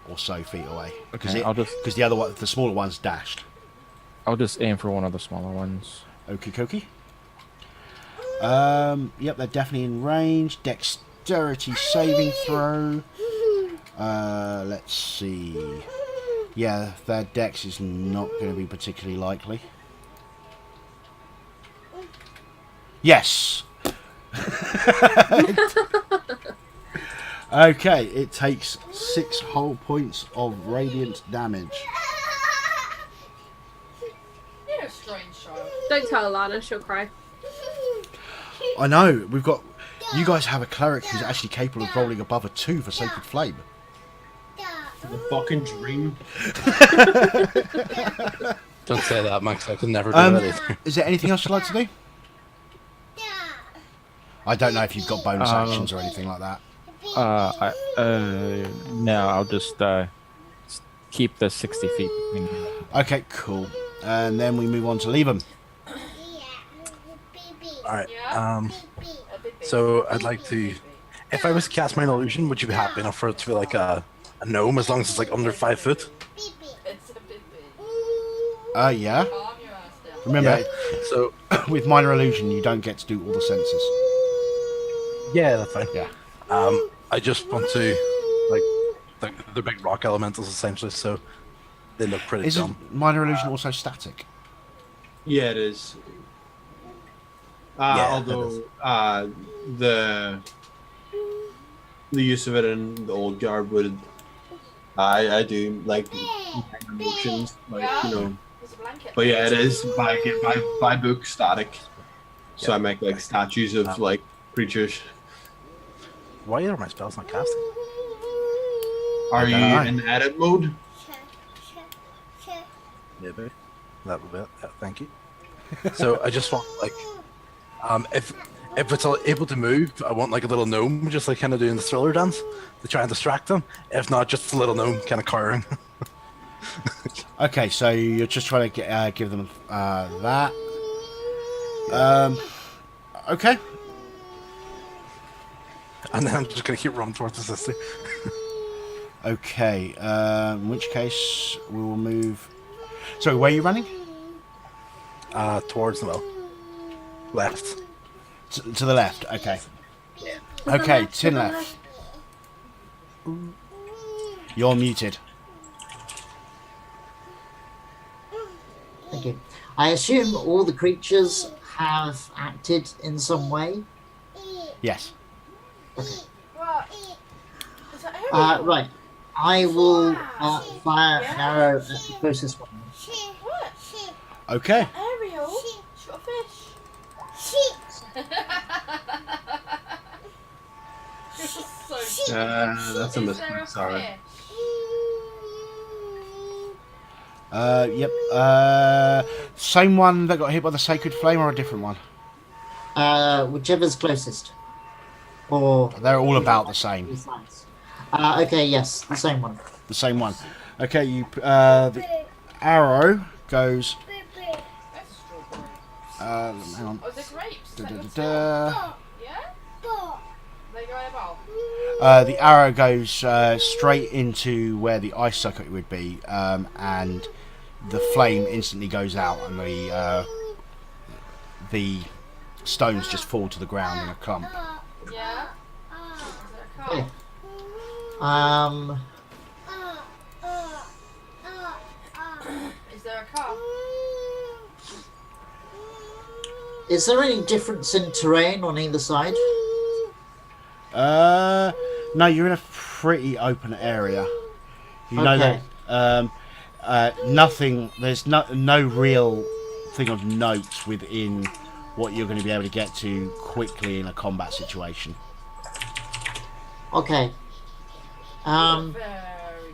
or so feet away. Okay, I'll just Because the other one, the smaller one's dashed. I'll just aim for one of the smaller ones. Okie dokie. Yep, they're definitely in range. Dexterity saving throw. Let's see. Yeah, their dex is not going to be particularly likely. Yes. Okay, it takes 6 whole points of radiant damage. You're a strange child. Don't tell Alana, she'll cry. I know, we've got... You guys have a cleric who's actually capable of rolling above a 2 for Sacred Flame. The fucking dream. Don't say that, Max. I can never do that either. Is there anything else you'd like to do? I don't know if you've got bonus actions or anything like that. No, I'll just keep the 60 feet. Okay, cool. And then we move on to leave them. Alright, Yeah? A big baby. so I'd like to... If I was to cast Minor Illusion, would you be happy enough for it to be like a gnome as long as it's like under 5 foot? It's a big baby. Yeah. Calm your ass down. Remember, So, with Minor Illusion, you don't get to do all the senses. yeah, that's fine. Yeah. I just want to, like, they're big rock elementals essentially, so they look pretty Isn't dumb. Minor Illusion also static? Yeah, it is. Yeah, Although the use of it in the old guard would, I do like emotions, like Yeah. you know. There's a blanket. But yeah, it is by book static. So Yeah. I make like statues of like creatures. Why are my spells not casting? Are you know. in edit mode? Maybe. That would be it. Yeah, thank you. So I just want like, if it's able to move, I want like a little gnome, just like kind of doing the thriller dance to try and distract them. If not, just a little gnome kind of cowering. Okay, so you're just trying to give them that. Okay. And then I'm just gonna keep running towards the sister. Okay. In which case, we will move... Sorry, where are you running? Towards the well. Left. To the left. Okay. Okay, Tin left. You're muted. Thank you. I assume all the creatures have acted in some way. Yes. What? Is that Ariel? Right. I will fire an Yeah. arrow at the closest one. What? Okay. Ariel? She's got a fish. This is so That's a Is mistake. there a Sorry. fish? Yep. Same one that got hit by the Sacred Flame or a different one? Whichever's closest. Or They're all about the same. okay, yes, the same one. The same one. Okay, you. The arrow goes. That's strawberry. Hang on. Oh, is it grapes? Da, Is da, that da, what's da. that? Yeah? They go in a bowl. The arrow goes straight into where the ice socket would be, and the flame instantly goes out, and the stones just fall to the ground in a clump. Yeah? Is there a car? Okay. Um, Is there a car? is there any difference in terrain on either side? No, you're in a pretty open area. You know Okay. that nothing. There's no real thing of note within what you're going to be able to get to quickly in a combat situation. Okay. Very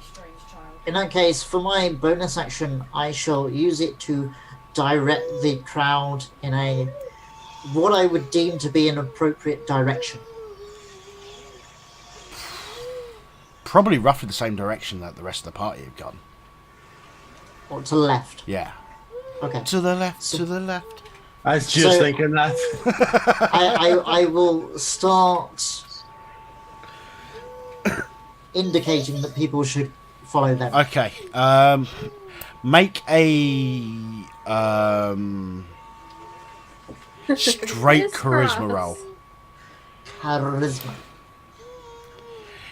strange child. in that case, for my bonus action, I shall use it to direct the crowd in a what I would deem to be an appropriate direction. Probably roughly the same direction that the rest of the party have gone. Or to the left. Yeah. Okay. To the left, to the left. I was just So- thinking that. I will start indicating that people should follow them. Okay. Make a straight charisma roll. Charisma.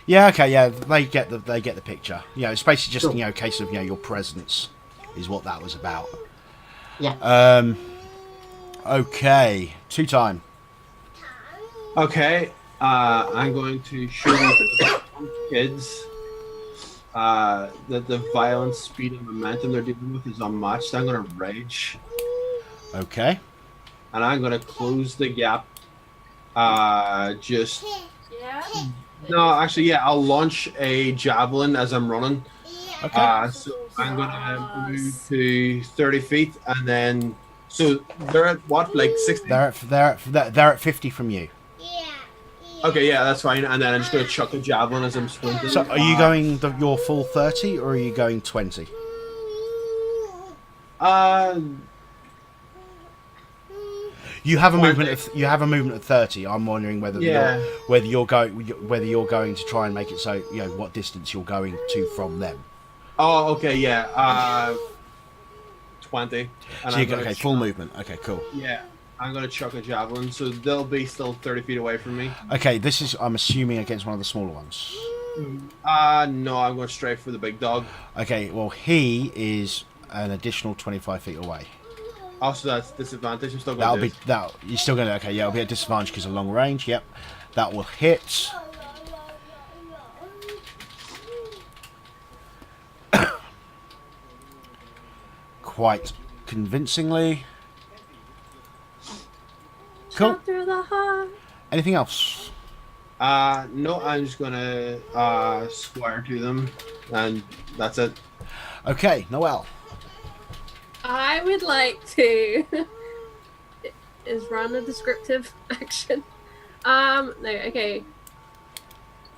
Yeah. Okay. Yeah. They get the picture. Yeah. It's basically just Cool. a case of your presence is what that was about. Yeah. Okay. 2 time. Okay, I'm going to show the kids that the violence, speed, and momentum they're dealing with is unmatched. I'm going to rage, Okay. and I'm going to close the gap. Just Yeah. no, actually, yeah, I'll launch a javelin as I'm running. Okay. So I'm going to move to 30 feet, and then so they're at what, like 60? They're at 50 from you. Okay, yeah, that's fine. And then I'm just going to chuck a javelin as I'm sprinting. So are you going your full 30 or are you going 20? You have a movement of 30. I'm wondering whether Yeah. you're going to try and make it so what distance you're going to from them. Oh, okay, yeah. 20. And So I'm gonna okay, chuck- full movement. Okay, cool. Yeah, I'm gonna chuck a javelin, so they'll be still 30 feet away from me. Okay, this is I'm assuming against one of the smaller ones. No, I'm going straight for the big dog. Okay, well he is an additional 25 feet away. Also, that's disadvantage. I'm still That'll going be that. You're still gonna okay. Yeah, it'll be a disadvantage because of long range. Yep, that will hit. Quite convincingly. Cool. Shot through the heart. Anything else? No, I'm just gonna square to them, and that's it. Okay, Noel. I would like to. Is run a descriptive action? No, okay.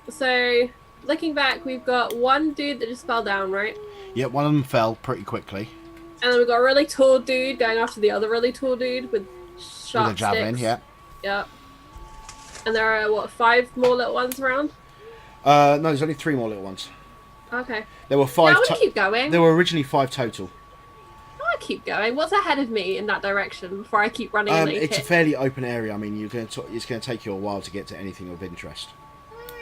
So, looking back, we've got one dude that just fell down, right? Yep, one of them fell pretty quickly And then we've got a really tall dude going after the other really tall dude with with sharp a javelin. sticks. Yeah. Yep. And there are, what, 5 more little ones around? No, there's only 3 more little ones. Okay. There were Yeah, 5. I want to keep going. There were originally 5 total. I want to keep going. What's ahead of me in that direction before I keep running and It's a hit? fairly open area. I mean, it's going to take you a while to get to anything of interest.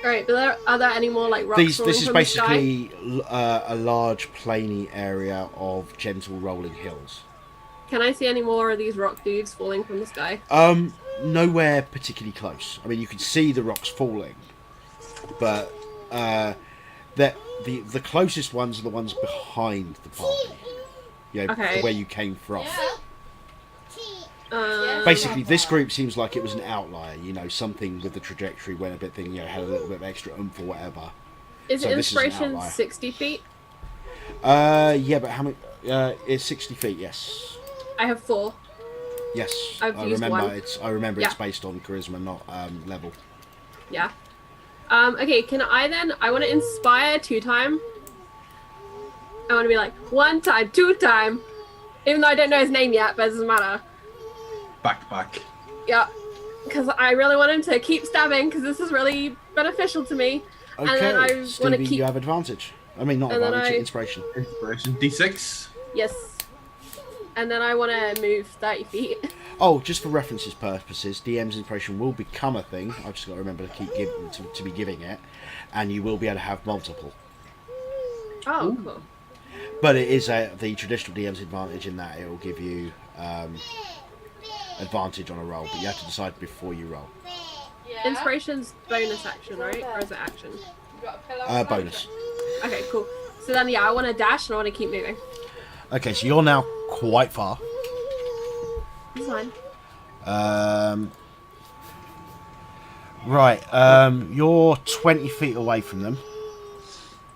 Alright, but are there any more, like, rocks This falling is from the sky? basically a large plainy area of gentle rolling hills. Can I see any more of these rock dudes falling from the sky? Nowhere particularly close. I mean, you can see the rocks falling, but the closest ones are the ones behind the party. Okay. Where you came from. Basically, This group seems like it was an outlier. Something with the trajectory went a bit thing. Had a little bit of extra oomph or whatever. is so it this is an inspiration outlier. 60 feet? Yeah, but how many? It's 60 feet. Yes. I have 4. Yes, I've I used remember. one. It's Yeah. based on charisma, not level. Yeah. Okay, can I then? I want to inspire 2 time. I want to be like 1 time, 2 time. Even though I don't know his name yet, but it doesn't matter. Back to back. Yeah. Because I really want him to keep stabbing, because this is really beneficial to me. Okay, And then I want to Stevie, keep. you have advantage. I mean, not And then advantage, I- inspiration. Inspiration D6. Yes. And then I want to move 30 feet. Oh, just for references purposes, DM's inspiration will become a thing. I've just got to remember to keep to be giving it, and you will be able to have multiple. Oh, cool. But it is the traditional DM's advantage in that it will give you advantage on a roll, but you have to decide before you roll. Yeah. Inspiration's bonus action, right? Or is it action? You got a pillow. Bonus. Okay, cool. So then, yeah, I want to dash and I want to keep moving. Okay, so you're now quite far. It's fine. Right, you're 20 feet away from them.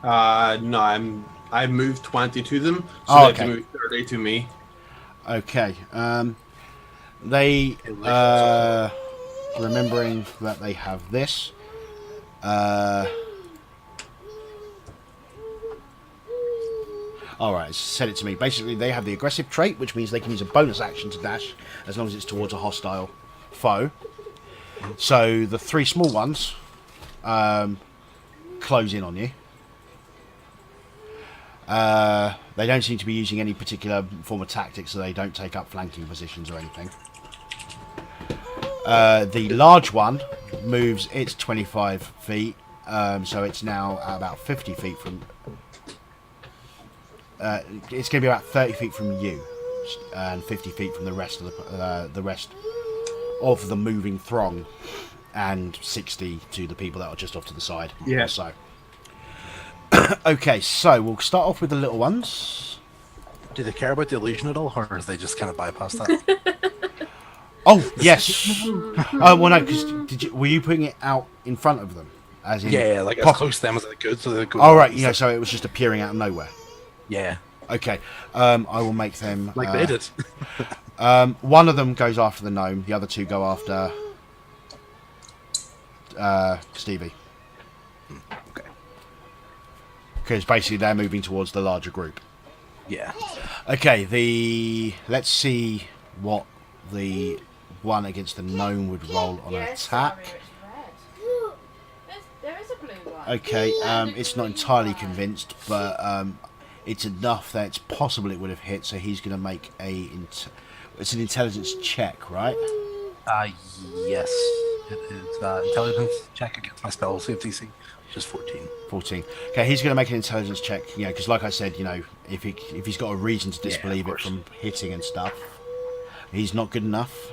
No, I'm I moved 20 to them, so Oh, they have okay. to move 30 to me. Okay. They remembering that they have this. Alright, said it to me. Basically, they have the aggressive trait, which means they can use a bonus action to dash, as long as it's towards a hostile foe. So, the 3 small ones close in on you. They don't seem to be using any particular form of tactics, so they don't take up flanking positions or anything. The large one moves its 25 feet, so it's now at about 50 feet from... it's going to be about 30 feet from you, and 50 feet from the rest of the moving throng, and 60 to the people that are just off to the side. Yeah. So. Okay, so we'll start off with the little ones. Do they care about the illusion at all, or do they just kind of bypass that? Oh yes. Oh well, no, because were you putting it out in front of them, as in? Yeah, like as pop- close to them as I could, so they go. Oh right, so it was just appearing out of nowhere. Yeah, Okay, I will make them like they did. One of them goes after the gnome. The other 2 go after Stevie. Okay. Because basically they're moving towards the larger group. Yeah. Okay, let's see what the one against the gnome would roll on an Yeah, sorry, attack. which is red. There is a blue one. Okay, it's not entirely convinced, but it's enough that it's possible it would have hit. So he's going to make it's an intelligence check, right? Yes. It is intelligence check against my spell save DC, which is 14. 14. Okay, he's going to make an intelligence check. Because like I said, if he's got a reason to disbelieve it course. from hitting and stuff, he's not good enough.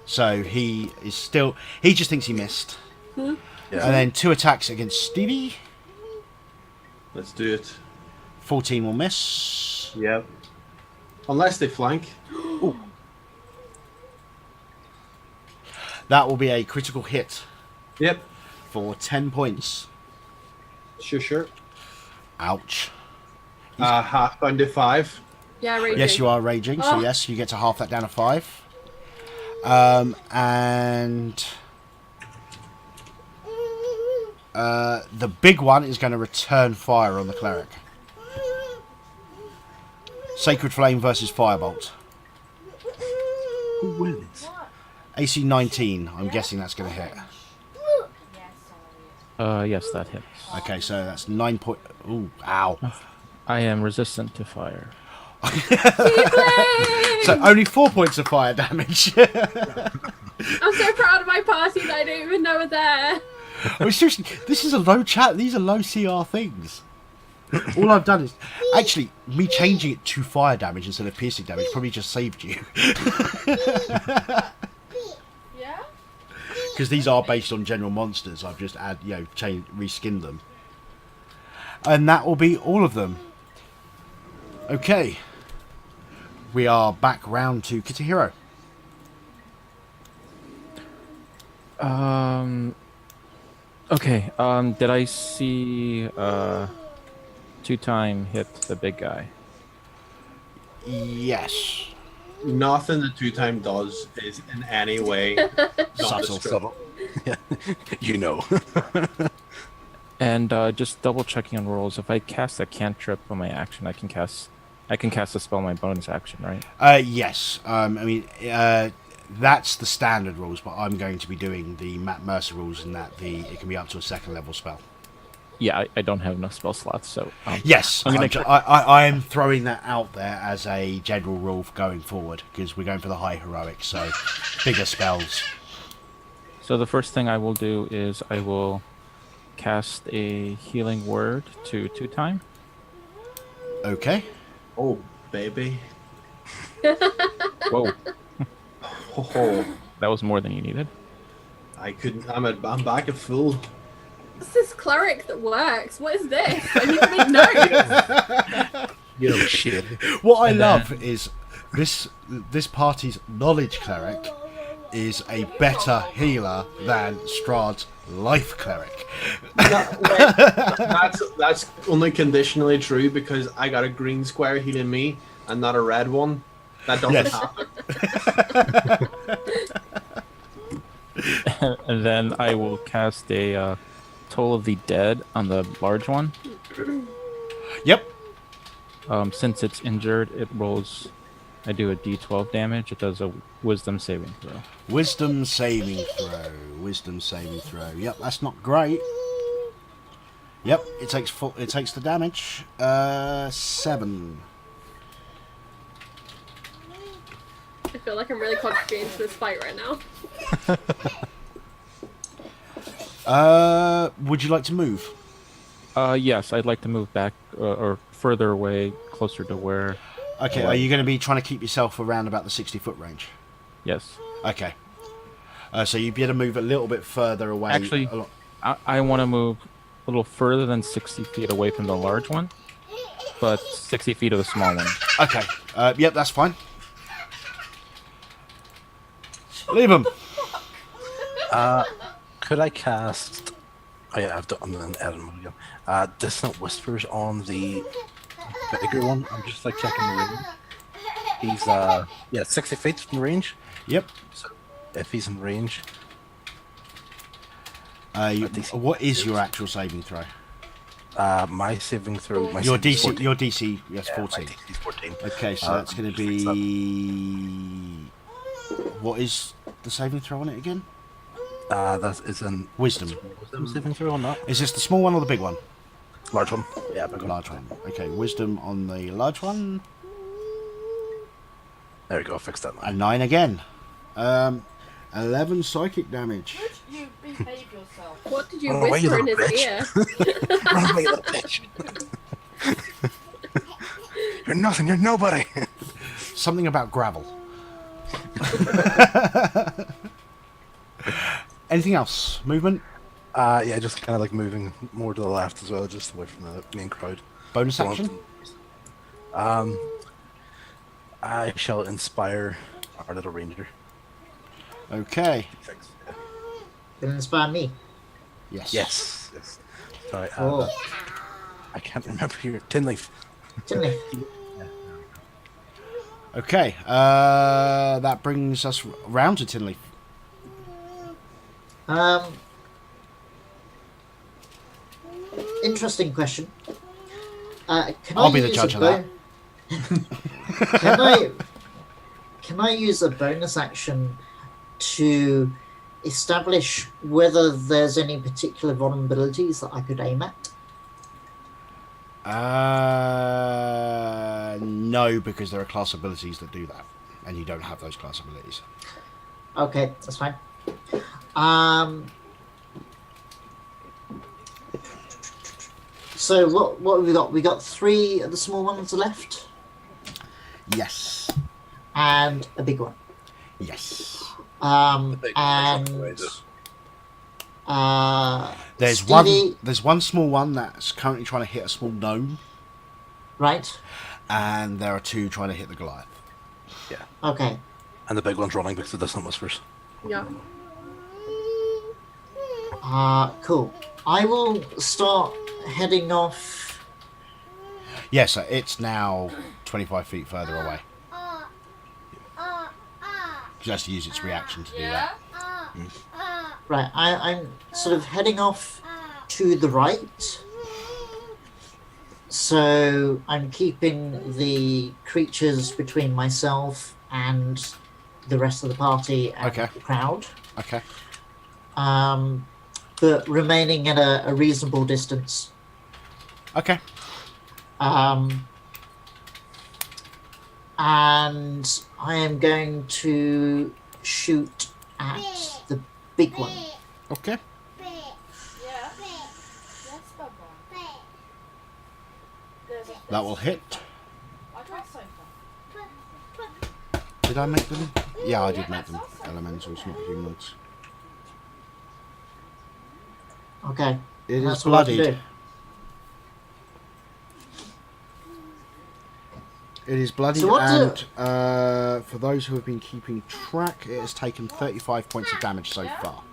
So he is still. He just thinks he missed. Yeah. And then 2 attacks against Stevie. Let's do it. 14 will miss. Yep. Unless they flank. That will be a critical hit Yep. for 10 points. Sure. Ouch. Half down to 5. Yeah, raging. Yes, you are raging, so Oh. yes, you get to half that down to 5. And the big one is going to return fire on the cleric. Sacred Flame versus Firebolt. Who wins? AC 19. I'm guessing that's going to hit. Yes, sorry. Yes, that hits. Okay, so that's 9 point. Ooh, ow. I am resistant to fire. So only 4 points of fire damage. I'm so proud of my party that I don't even know we're there. I mean, seriously, this is a low chat. These are low CR things. All I've done is actually me changing it to fire damage instead of piercing damage probably just saved you. Yeah? Because these are based on general monsters. I've just reskinned them. And that will be all of them. Okay. We are back round to Kitahiro. Okay. Did I see 2-time hit the big guy? Yes. Nothing the 2-time does is in any way Subtle. Subtle. Yeah. You know. And just double checking on rolls. If I cast a cantrip on my action, I can cast a spell on my bonus action, right? Yes. That's the standard rules, but I'm going to be doing the Matt Mercer rules, and that it can be up to a 2nd level spell. Yeah, I don't have enough spell slots, so Yes, I'm gonna I am throwing that out there as a general rule for going forward, because we're going for the high heroic, so bigger spells. So the first thing I will do is I will cast a healing word to 2-time. Okay. Oh, baby. Whoa, Oh, that was more than you needed. I couldn't. I'm back at full. What's this cleric that works? What is this? I need to make notes. You know shit. What I love is this party's knowledge cleric is a better healer than Strahd's life cleric. That's only conditionally true because I got a green square healing me and not a red one. That doesn't Yes. happen. And then I will cast a Toll of the Dead on the large one. Yep. Since it's injured, it rolls. I do a D12 damage. It does a Wisdom saving throw. Wisdom saving throw. Wisdom saving throw. Yep, that's not great. Yep, it takes it takes the damage. 7. I feel like I'm really contributing to this fight right now. Would you like to move? Yes, I'd like to move back or further away, closer to where. Okay, are you going to be trying to keep yourself around about the 60-foot range? Yes. Okay. So you'd be able to move a little bit further away. Actually, I want to move a little further than 60 feet away from the large one, but 60 feet of the small one. Okay. Yep, that's fine. Leave him. Could I cast? Oh yeah, I'm in edit mode again. Distant Whispers on the bigger one. I'm just like checking the range. He's 60 feet in range. Yep. So if he's in range, What is your actual saving throw? my saving throw. Your saving is DC. 14. Your DC. Yes, Yeah, 14. my DC is 14. Okay, so that's going to just fix that. be. What is the saving throw on it again? That is an Wisdom. wisdom saving throw on that Is this the small one or the big one? large one. Yeah, big one. Large one. Okay, wisdom on the large one. There we go. Fix that A now. 9 again. 11 psychic damage. Would you behave yourself? What did you Run away, you whisper in his little ear? Run away, little bitch. You're nothing. You're nobody. Something about gravel. Anything else? Movement? Yeah, just kind of like moving more to the left as well, just away from the main crowd. Bonus Go on. action? I shall inspire our little ranger. Okay. Thanks. Can inspire me. Yes. Yes. Sorry, Oh, I can't remember your tin leaf. Tinley. Okay. That brings us round to Tinley. Interesting question. Can I'll I be the use judge a of that. Can I use a bonus action to establish whether there's any particular vulnerabilities that I could aim at? No, because there are class abilities that do that, and you don't have those class abilities. Okay, that's fine. So what have we got? We got 3 of the small ones left, Yes. and a big one. Yes. And There's Stevie, There's one small one that's currently trying to hit a small gnome, right? and there are 2 trying to hit the Goliath. Okay. And the big one's running because of the distant whispers. Yeah. Cool. I will start heading off. Yes, it's now 25 feet further away. Just use its reaction to do that. Right, I'm sort of heading off to the right. So I'm keeping the creatures between myself and the rest of the party and Okay. the crowd. Okay. But remaining at a reasonable distance. Okay. And I am going to shoot at the big one. Okay. Yeah. Yes, Bubba. There's a That will hit. I tried sofa. Did I make them? Yeah, I did make them elementals, not humanoids. Okay. It is That's what I can bloodied. It is bloodied, So what and for those who have been keeping track, it has taken 35 points of damage so far.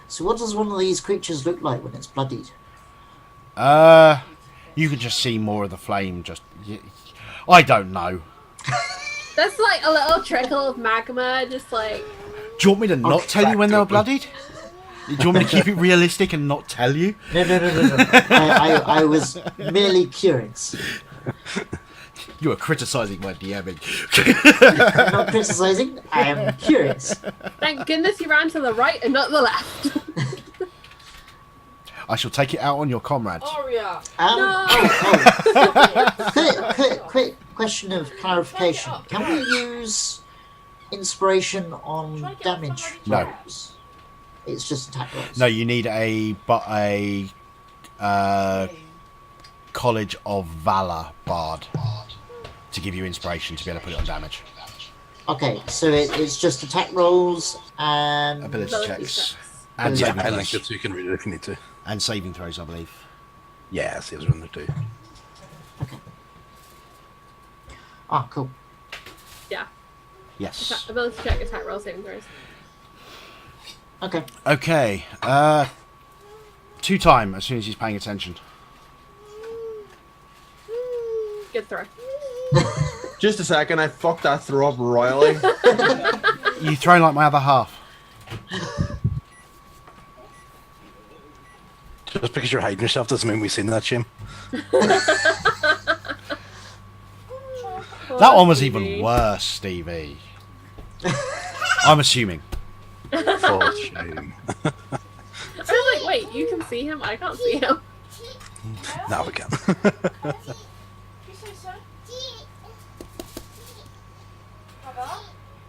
So what does one of these creatures look like when it's bloodied? You can just see more of the flame. I don't know. There's like a little trickle of magma, just like. Do you want me to not tell you when they were bloodied? Do you want me to keep it realistic and not tell you? No. I was merely curious. You are criticising my DMing. I'm not criticising. I am curious. Thank goodness you ran to the right and not the left. I shall take it out on your comrades. Aria. Quick question of clarification. Can we use inspiration on damage No. rolls? It's just attack rolls. No, you need a College of Valor bard to give you inspiration to be able to put it on damage. Okay, so it's just attack rolls and Ability Ability checks. checks. And Yeah, saving I linked throws. it so you can read it if you need to. And saving throws, I believe. Yeah, saves are in there too. Okay. Ah, cool. Yeah. Yes. Ability check, attack roll, saving throws. Okay. Okay. 2 time as soon as he's paying attention. Good throw. Just a second, I fucked that throw up royally. You throw like my other half. Just because you're hiding yourself doesn't mean we've seen that, Shame. That one was even worse, Stevie. I'm assuming. For shame. I was like, wait, you can see him? I can't see him. Now we can. You say so?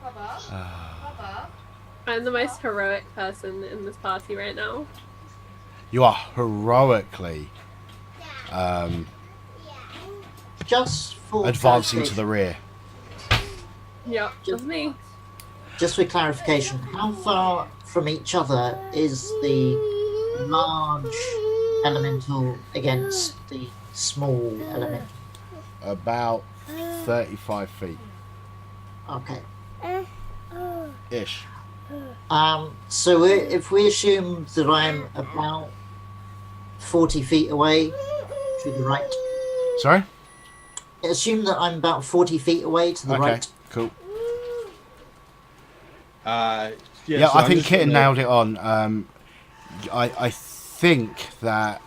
Baba. I'm the most heroic person in this party right now. You are heroically Just for advancing to the clarification- rear. Yep, that's me. Just for clarification, how far from each other is the large elemental against the small elemental? About 35 feet. Okay. Ish. So if we assume that I'm about 40 feet away to the right, Sorry? assume that I'm about 40 feet away to the Okay, right. cool. Yeah, Yeah, so I I'm think just Kitten gonna- nailed it on. I think that,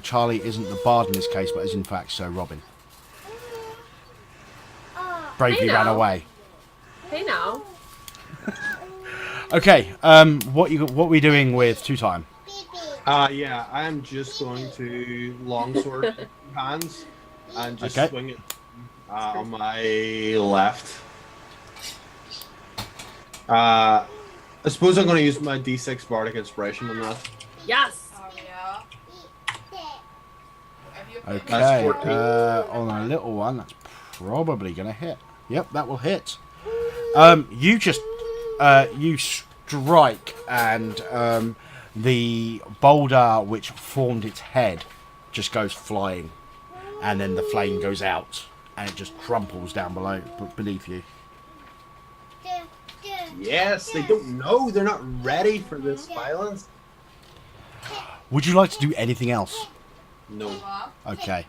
Charlie isn't the bard in this case, but is in fact Sir Robin. Bravely Hey ran now. away. Hey now. Okay, what are we doing with 2 time? Yeah, I'm just going to longsword hands and just Okay. swing it on my left. I suppose I'm going to use my D6 Bardic Inspiration on that. Yes. Aria. Have you Okay, That's 14. on a little one, that's probably going to hit. Yep, that will hit. You just, you strike, and the boulder which formed its head just goes flying, and then the flame goes out, and it just crumples down beneath you. Yes, they don't know. They're not ready for this violence. Would you like to do anything else? No. Okay.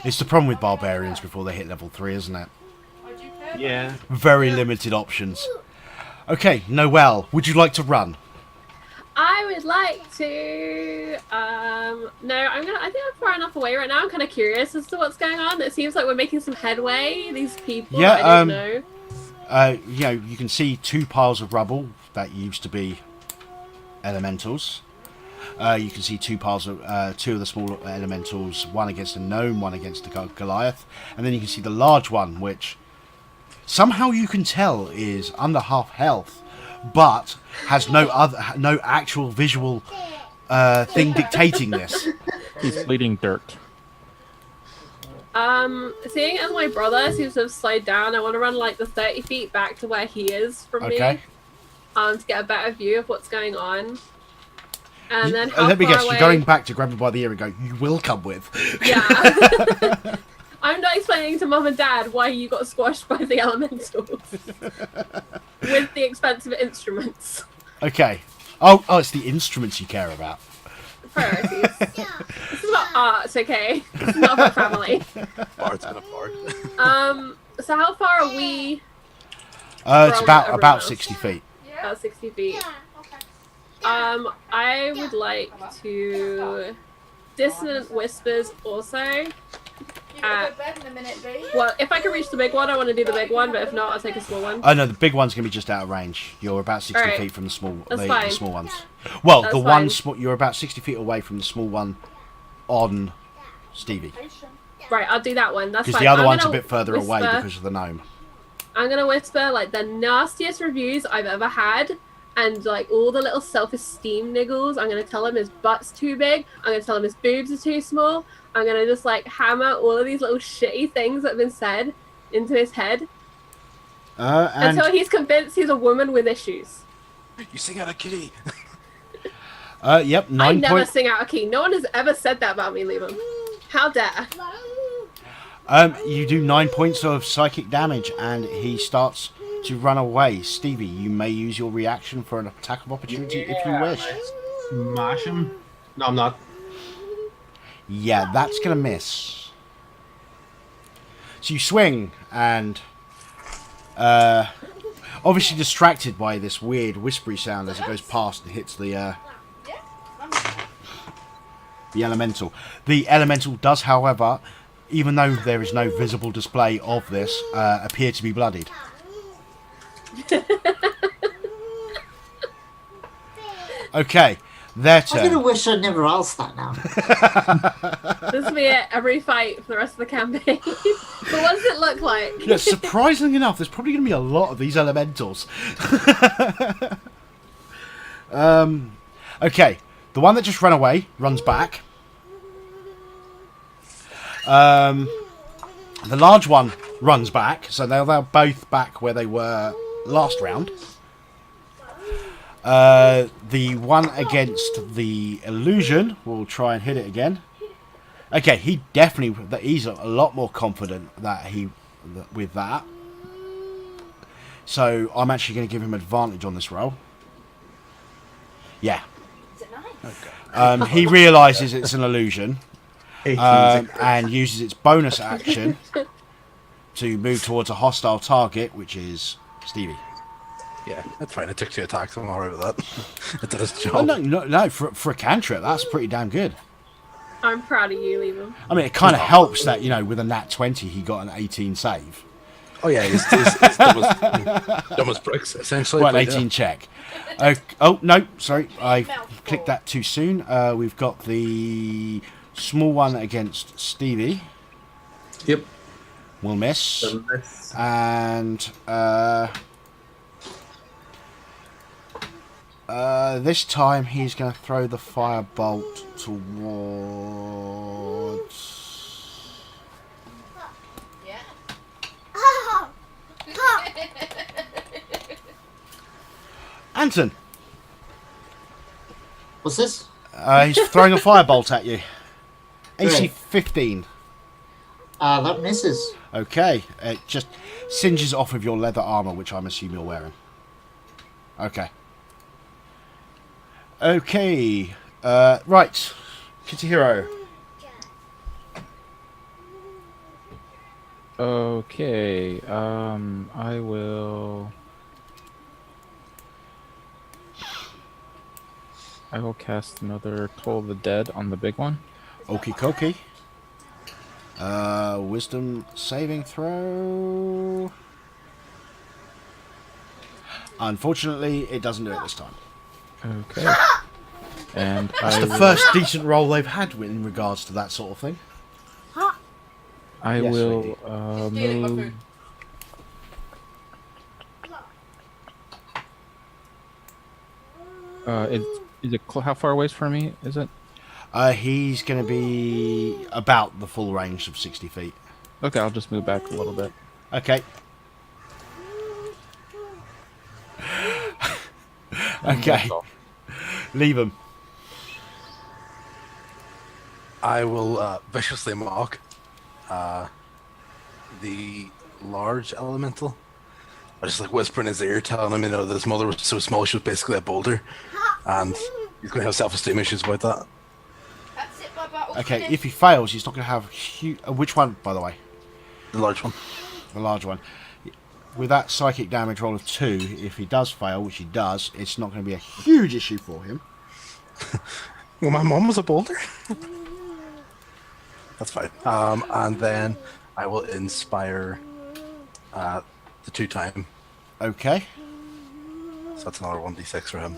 It's the problem with barbarians before they hit level 3, isn't it? What'd you pick? Yeah. Very limited options. Okay, Noelle, would you like to run? I would like to. No, I think I'm far enough away right now. I'm kind of curious as to what's going on. It seems like we're making some headway. These people. Yeah, I didn't know. You can see 2 piles of rubble that used to be elementals. You can see 2 piles of 2 of the small elementals, one against a gnome, one against the Goliath, and then you can see the large one, which somehow you can tell is under half health, but has no actual visual thing dictating this. He's bleeding dirt. Seeing as my brother seems to have slowed down, I want to run like the 30 feet back to where he is from Okay. me, to get a better view of what's going on. And then how Let me far guess, away... you're going back to grab him by the ear and go, "You will come with." Yeah. I'm not explaining to Mum and Dad why you got squashed by the elementals with the expensive instruments. Okay. Oh, it's the instruments you care about. Priorities. This is about art, okay? This is not about family. Bard's gonna bard. So how far are we? It's From about everyone else. 60 feet. Yeah. About 60 feet. Okay. I would like to dissonant whispers also. You gotta go to bed in a minute, B. Well, if I can reach the big one, I want to do the big one, but if not, I'll take a small one. Oh no, the big one's gonna be just out of range. You're about 60 Alright. feet from the small, That's the fine. small ones. Well, That's the one fine. small. You're about 60 feet away from the small one on Stevie, Right, I'll do that one. That's because fine. the other I'm one's a gonna bit further away whisper- because of the gnome. I'm gonna whisper like the nastiest reviews I've ever had, and like all the little self-esteem niggles. I'm gonna tell him his butt's too big. I'm gonna tell him his boobs are too small. I'm gonna just like hammer all of these little shitty things that have been said into his head And until he's convinced he's a woman with issues. You sing out a key. yep, I 9 never point. sing out a key. No one has ever said that about me, Liam. How dare? You do 9 points of psychic damage, and he starts to run away. Stevie, you may use your reaction for an attack of opportunity if you wish. Smash him. No, I'm not. Yeah, that's gonna miss. So you swing, and obviously distracted by this weird whispery sound as it goes past and hits the elemental. The elemental does, however, even though there is no visible display of this, appear to be bloodied. Okay, their I'm gonna turn. wish I never asked that now. This will be it every fight for the rest of the campaign. But what does it look like? Yeah, surprisingly enough, there's probably going to be a lot of these elementals. Okay, the one that just ran away runs back. The large one runs back, so they're both back where they were last round. The one against the illusion will try and hit it again. Okay, he's a lot more confident with that. So I'm actually going to give him advantage on this roll. Yeah. Is it nice? He realises it's an illusion 18. and uses its bonus action to move towards a hostile target, which is Stevie. Yeah, that's fine. It took 2 attacks. I'm alright with that. It did its job. Oh, no, for a cantrip, that's pretty damn good. I'm proud of you, Liam. I mean, it kind of helps that, with a nat 20, he got an 18 save. Oh yeah, he's dumb as bricks, essentially. Well, an but 18 check. Oh, no, sorry, I clicked that too soon. We've got the small one against Stevie. Yep. Will miss. Miss. And this time he's going to throw the firebolt towards... Yeah. Anton. What's this? He's throwing a firebolt at you. AC Great. 15. That misses. Okay, it just singes off of your leather armor, which I'm assuming you're wearing. Okay. Okay. Right. Kitahiro. Okay, I will cast another Toll of the Dead on the big one. Okie dokie. Wisdom saving throw. Unfortunately, it doesn't do it this time. Okay. And That's the first decent roll they've had in regards to that sort of thing. I Yes, will sweetie. Stealing my move. food. Is it how far away from me? Is it? He's going to be about the full range of 60 feet. Okay, I'll just move back a little bit. Okay. Okay. That's all. Leave him. I will viciously mock the large elemental. I just like whisper in his ear, telling him, that his mother was so small she was basically a boulder, and he's going to have self-esteem issues about that. That's it, Bubba. Okay, if he fails, he's not going to have which one, by the way? The large one. The large one. With that psychic damage roll of 2, if he does fail, which he does, it's not going to be a huge issue for him. Well, my mom was a boulder. That's fine. And then I will inspire the 2-time. Okay. So that's another 1d6 for him.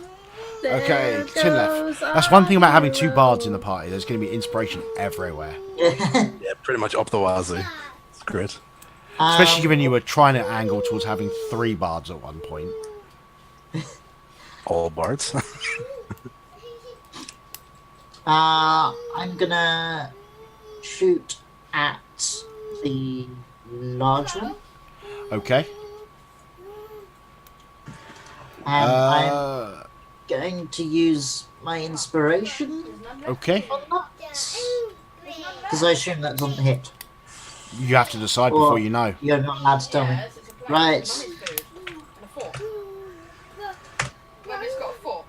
Okay, There 10 left. goes That's one thing about having 2 our bards in the party. There's going to be inspiration everywhere. Yeah, pretty much up the wazoo. It's great. Especially given you were trying to angle towards having 3 bards at one point. All bards. I'm gonna shoot at the large one. Okay. And I'm going to use my inspiration Okay. on that. Because I assume that doesn't hit. You have to decide Well, before you know. You're not allowed to tell me. Yes, it's a plate. Right. Mummy's food. And a fork. Mummy's got a fork.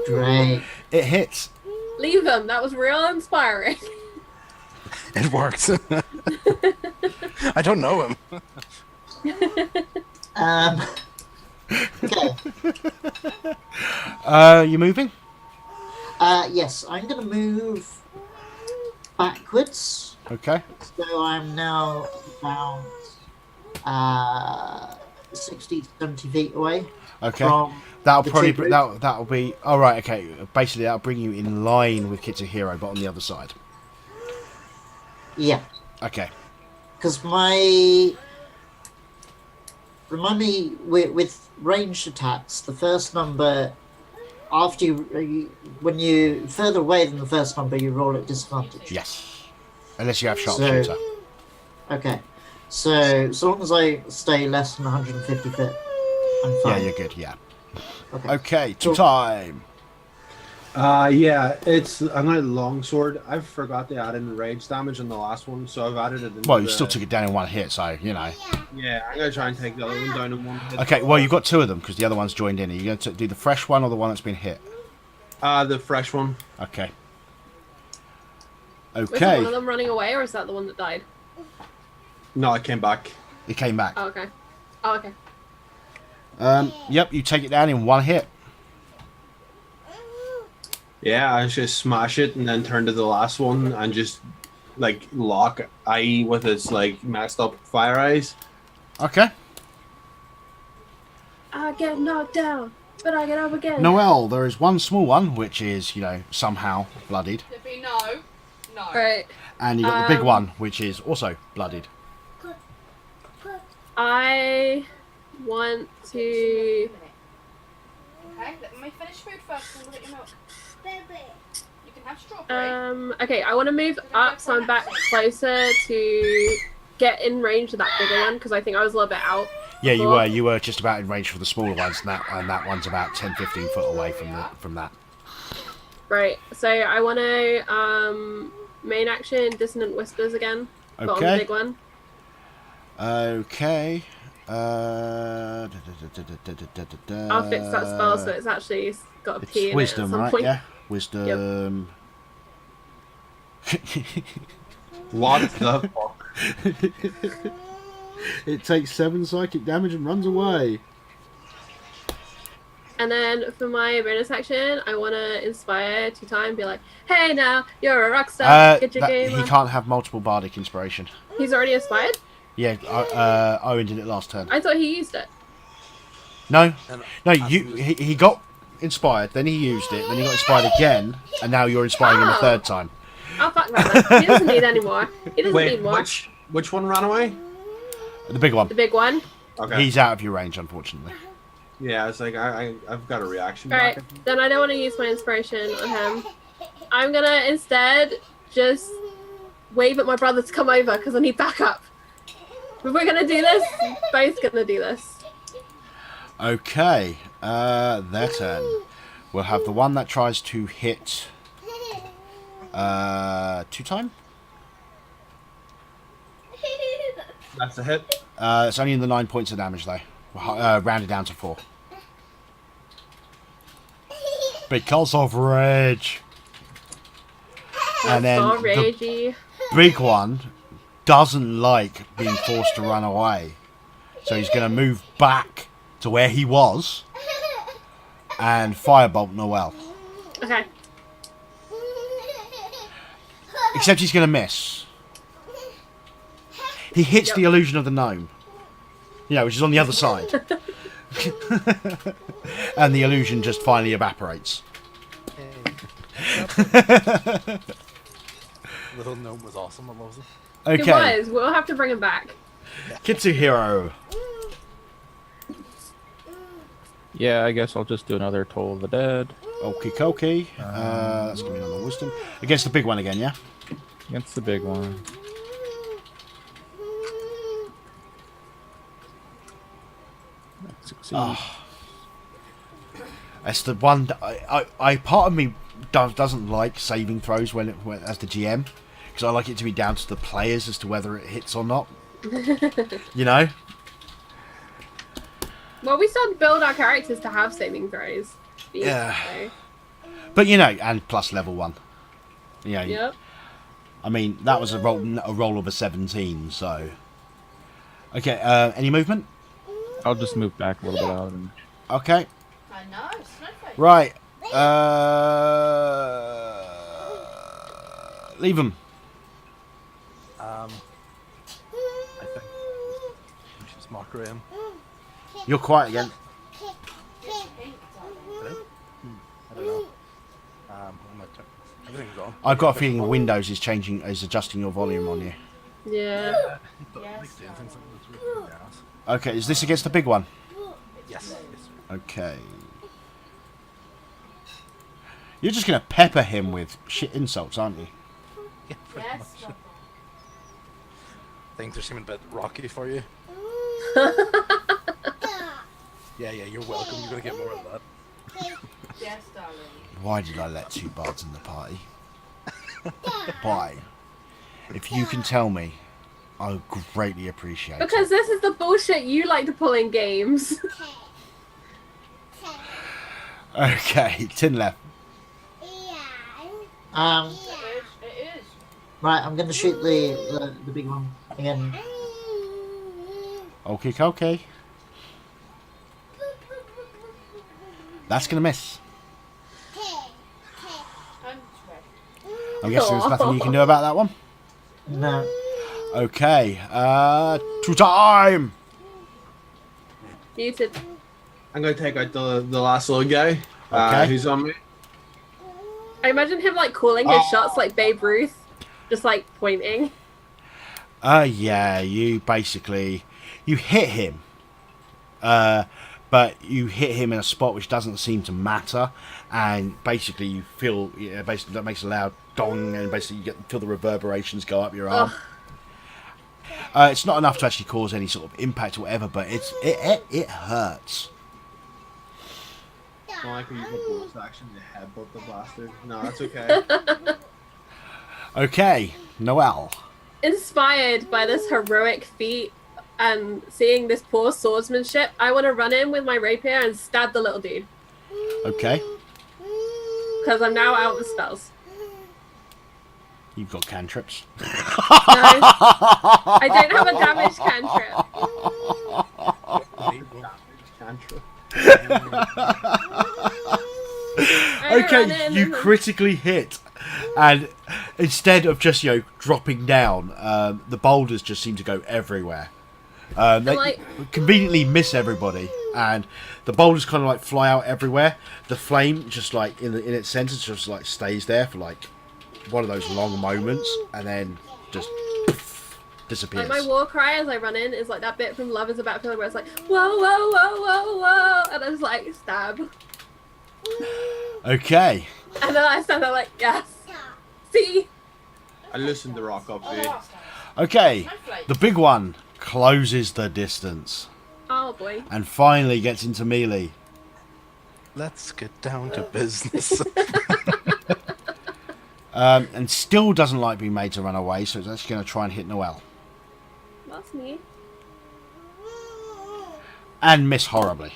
Great. It hits. Leave him. That was real inspiring. It worked. I don't know him. Okay. You moving? Yes, I'm gonna move backwards. Okay. So I'm now about 60 to 70 feet away Okay. from That'll the probably two that'll be all right. Okay. Basically, that'll bring you in line with Kitsuhiro, but on the other side. Yeah, Okay. because remind me with ranged attacks, the first number after when you further away than the first number, you roll at disadvantage. Yes. Unless you have sharpshooter. Okay, so as long as I stay less than 150 feet, I'm Yeah, fine. you're good. Yeah. Okay. Okay. Cool. Time. Yeah, I'm going to longsword. I forgot to add in rage damage on the last one, so I've added it in. Well, you still took it down in one hit, so you know. Yeah, I'm going to try and take the other one down in one hit. Okay. Well, you've got 2 of them because the other one's joined in. Are you going to do the fresh one or the one that's been hit? The fresh one. Okay. Was it Okay. one of them running away, or is that the one that died? No, I came back. It came back. Oh, okay. Oh, okay. Yep. You take it down in one hit. Yeah, I just smash it and then turn to the last one and just like lock IE with its like messed up fire eyes. Okay. I get knocked down, but I get up again. Noel, there is one small one which is, somehow bloodied, There'd be no. Right. and you got the big one which is also bloodied. I want to. Okay, let me finish food first and we'll get your milk. You can have strawberry. Okay, I want to move up so I'm back closer to get in range of that bigger one because I think I was a little bit out. Yeah, you before. were. You were just about in range for the smaller ones, and that one's about 10-15 foot away from that. Right. So I want to main action dissonant whispers again, but on the Okay. big one. Okay. I'll fix that spell so it's actually got a It's P in wisdom, it at some right? point. Yeah, wisdom. What the fuck? It takes 7 psychic damage and runs away. And then for my bonus action, I want to inspire 2-time, be like, "Hey, now you're a rock star. Get your game He on." can't have multiple bardic inspiration. He's already inspired. Yeah, Owen did it last turn. I thought he used it. No, And no, he got inspired, then he used it, then he got inspired again, and now you're inspiring him a Oh. 3rd time. Oh fuck that! Then. He doesn't need any more. He doesn't Wait, need more. which one ran away? The big one. The big one. Okay. He's out of your range, unfortunately. Yeah, it's like I've got a reaction. Alright, back. then I don't want to use my inspiration on him. I'm gonna instead just wave at my brother to come over because I need backup. If we're gonna do this, both gonna do this. Okay, their turn. We'll have the one that tries to hit 2-time. That's a hit. It's only in the 9 points of damage though. Rounded down to 4. Because of rage. And then So the ragey. big one doesn't like being forced to run away. So he's going to move back to where he was and firebolt Noel. Okay. Except he's going to miss. He hits the illusion of the gnome. You know, which is on the other side. And the illusion just finally evaporates. Little gnome was awesome. I love it. It Okay, was. We'll have to bring him back. Kitsuhiro. Yeah, I guess I'll just do another Toll of the Dead Okie dokie. That's going to be another wisdom. Against the big one again, yeah? against the big one. Succeed. That's the one that I part of me doesn't like saving throws when as the GM, because I like it to be down to the players as to whether it hits or not. You know? Well, we still build our characters to have saving throws. Yeah. So, But you know, and plus level 1. Yeah. yep. I mean, that was a roll of a 17, so. Okay, any movement? I'll just move back a little bit out. And... Okay. I know, snowflake. Right. Leave him. I think we should just mark him. You're quiet again. I don't know. Everything's on. I've got a feeling Windows is adjusting your volume on you. Yeah. Okay, is this against the big one? Yes. Okay. You're just gonna pepper him with shit insults, aren't you? Yeah, pretty Yes, much. Snowflake. Things are seeming a bit rocky for you. Yeah, you're welcome. You're gonna get more of that. Yes, darling. Why did I let 2 bards in the party? Why? If you can tell me, I would greatly appreciate it. Because this is the bullshit you like to pull in games. Okay, tin left. Um, It is. right, I'm gonna shoot the big one again. Okay. That's gonna miss. I'm ready. I'm guessing there's nothing you can do about that one. No. Okay, to time. Muted. I'm gonna take out the last little guy. Okay. Who's on me? I imagine him like calling his shots like Babe Ruth, just like pointing. Yeah, you basically hit him, but you hit him in a spot which doesn't seem to matter, and basically you feel basically that makes a loud dong, and basically you feel the reverberations go up your arm. It's not enough to actually cause any sort of impact or whatever, but it hurts. I don't like when you use my bonus action to headbutt the bastard. No, that's okay. Okay, Noel. Inspired by this heroic feat and seeing this poor swordsmanship, I want to run in with my rapier and stab the little dude. Okay, Because I'm now out of spells. you've got cantrips. No, I don't have a damage cantrip. Cantrip. I run Okay, in you and- critically hit, and instead of just dropping down, the boulders just seem to go everywhere. They like- conveniently miss everybody, and the boulders kind of like fly out everywhere. The flame just like in its center just like stays there for like one of those long moments, and then just disappears. Like my war cry as I run in is like that bit from Love is a Battlefield where it's like whoa whoa whoa whoa whoa, and I was like stab, Okay, and then I stand there like yes, see. I loosened the rock up, Oh, dude. that's okay. Snowflake. The big one closes the distance Oh boy. and finally gets into melee. Let's get down to business. And still doesn't like being made to run away, so it's actually going to try and hit Noel. That's me. And miss horribly.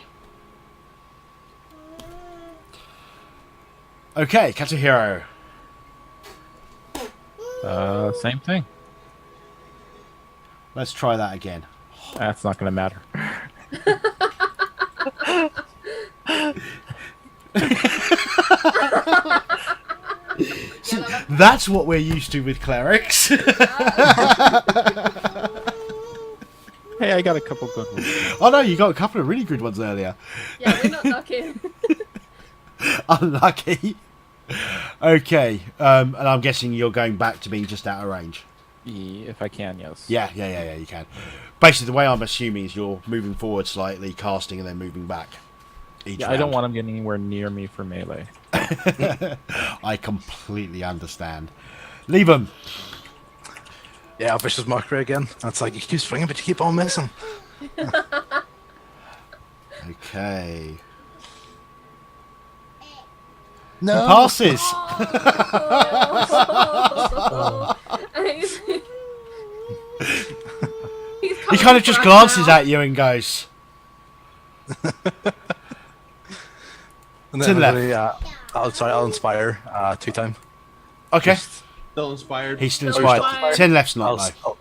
Okay, Katsuhiro. Same thing. Let's try that again. That's not going to matter. See, that's what we're used to with clerics. Hey, I got a couple good ones. Oh no, you got a couple of really good ones earlier. Yeah, we're not lucky. Unlucky. Okay, and I'm guessing you're going back to being just out of range. If I can, yes. Yeah, you can. Basically, the way I'm assuming is you're moving forward slightly, casting, and then moving back. Yeah, I don't want him getting anywhere near me for melee. I completely understand. Leave him. Yeah, Vicious Mockery again. That's like, you keep swinging, but you keep on missing. Okay. No! He passes. He kind of just glances at you and goes. And To the left. I'll inspire 2 times. Okay. Still inspired. He's still Inspired. inspired. 10 left's not low.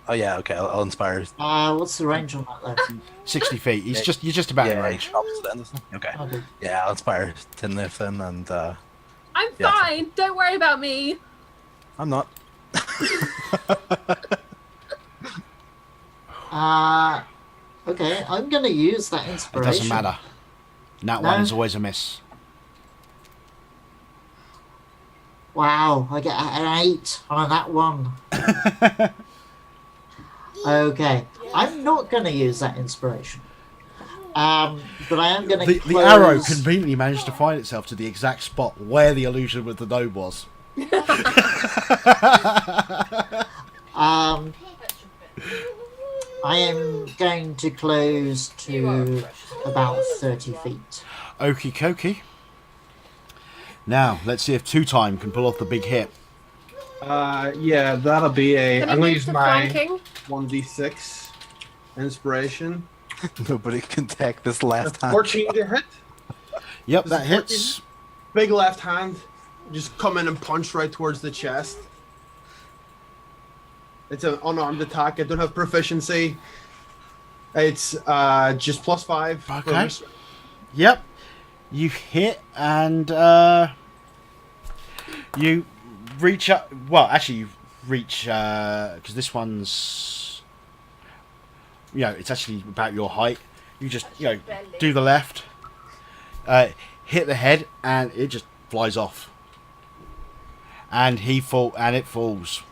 Oh yeah, okay. I'll inspire. What's the range on that though? 60 feet. You're just about in Yeah, range. opposite end, isn't it? Okay. Okay. Yeah, I'll inspire 10 left then, and I'm Yeah. fine. Don't worry about me. I'm not. Okay, I'm gonna use that It inspiration. doesn't matter. That No. one's always a miss. Wow, I get an 8 on that one. Okay, I'm not gonna use that inspiration. But I am gonna The close... arrow conveniently managed to find itself to the exact spot where the illusion with the node was. I am going to close to about 30 feet. Okie dokie. Now, let's see if Two Time can pull off the big hit. Yeah, that'll be a. Can I I'm gonna move use to my flanking? 1d6 inspiration. Nobody can take this left hand. 14 to hit. Yep, This that is hits. Big left hand. Just come in and punch right towards the chest. It's an unarmed attack. I don't have proficiency. It's just +5. for Okay. this. Yep. You hit and you reach up. Well, actually, you reach because this one's, it's actually about your height. You just do the left, hit the head, and it just flies off. And it falls.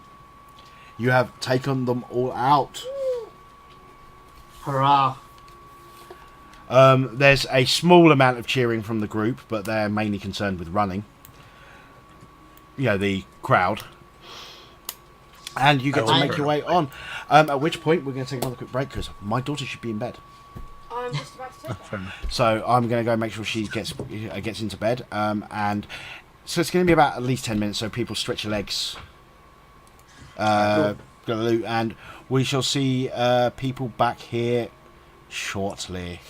You have taken them all out. Hurrah! There's a small amount of cheering from the group, but they're mainly concerned with running. The crowd. And you get to make your way on. At which point, we're going to take another quick break because my daughter should be in bed. I'm just about to take that. So I'm going to go make sure she gets into bed. And so it's going to be about at least 10 minutes, so people stretch your legs. And we shall see people back here shortly.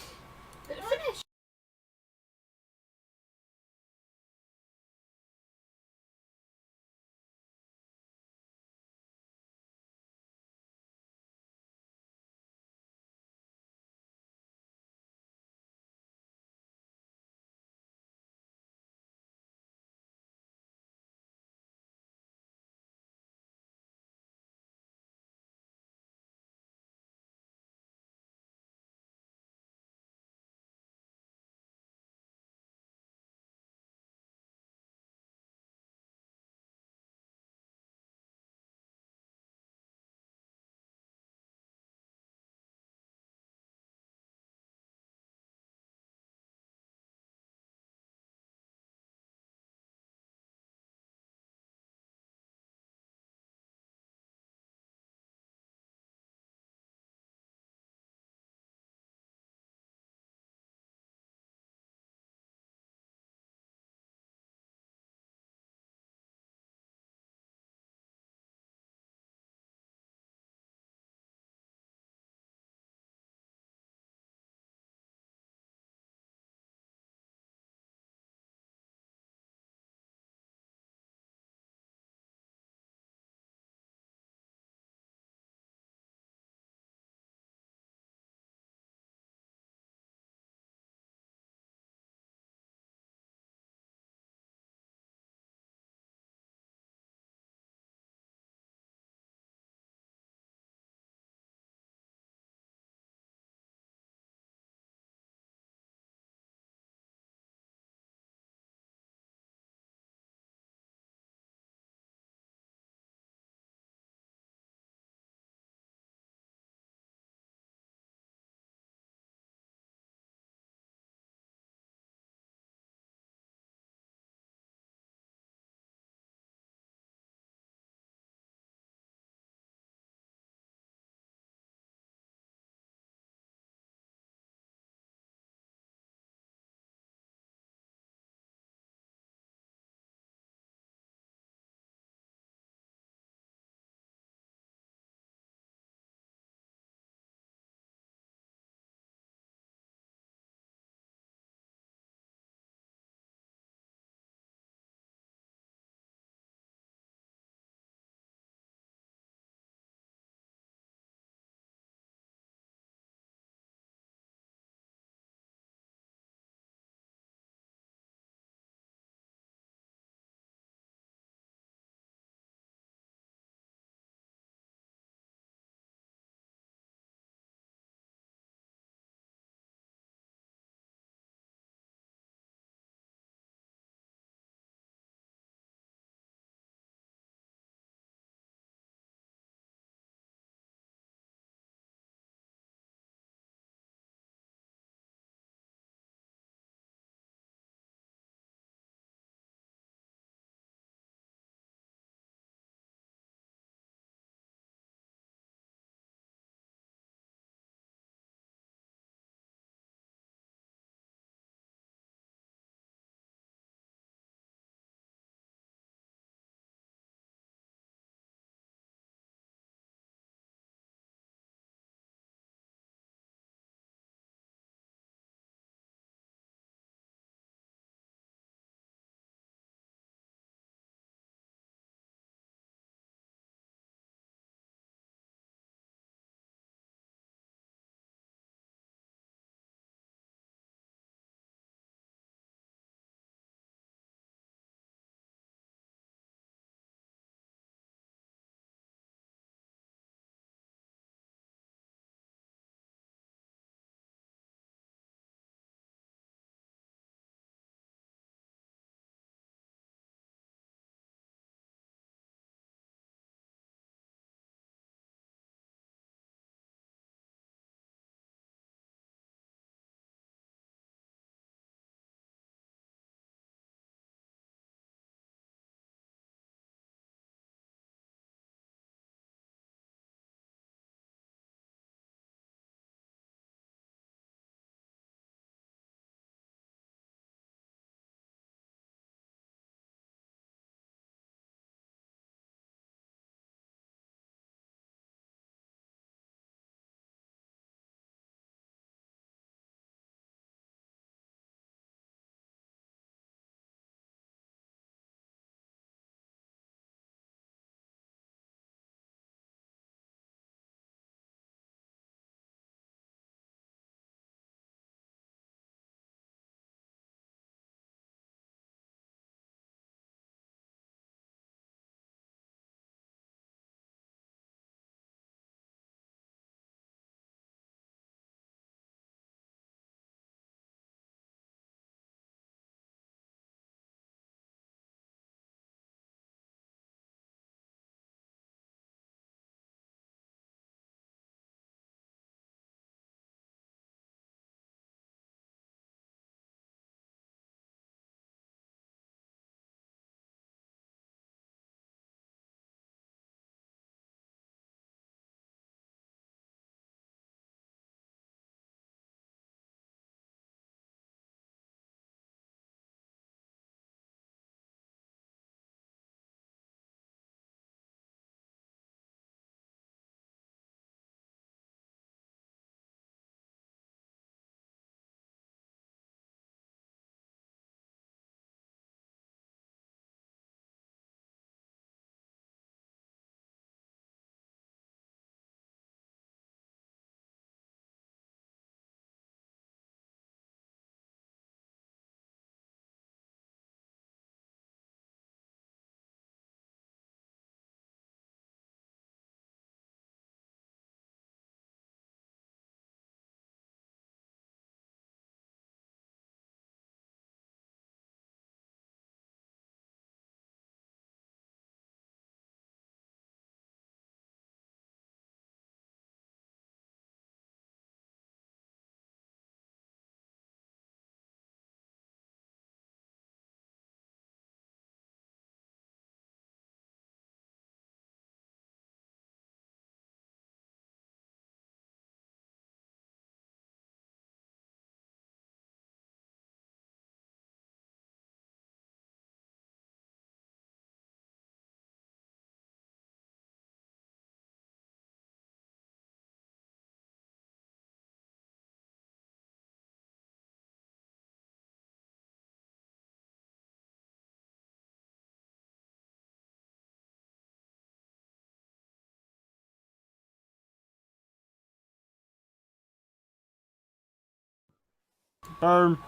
Boom.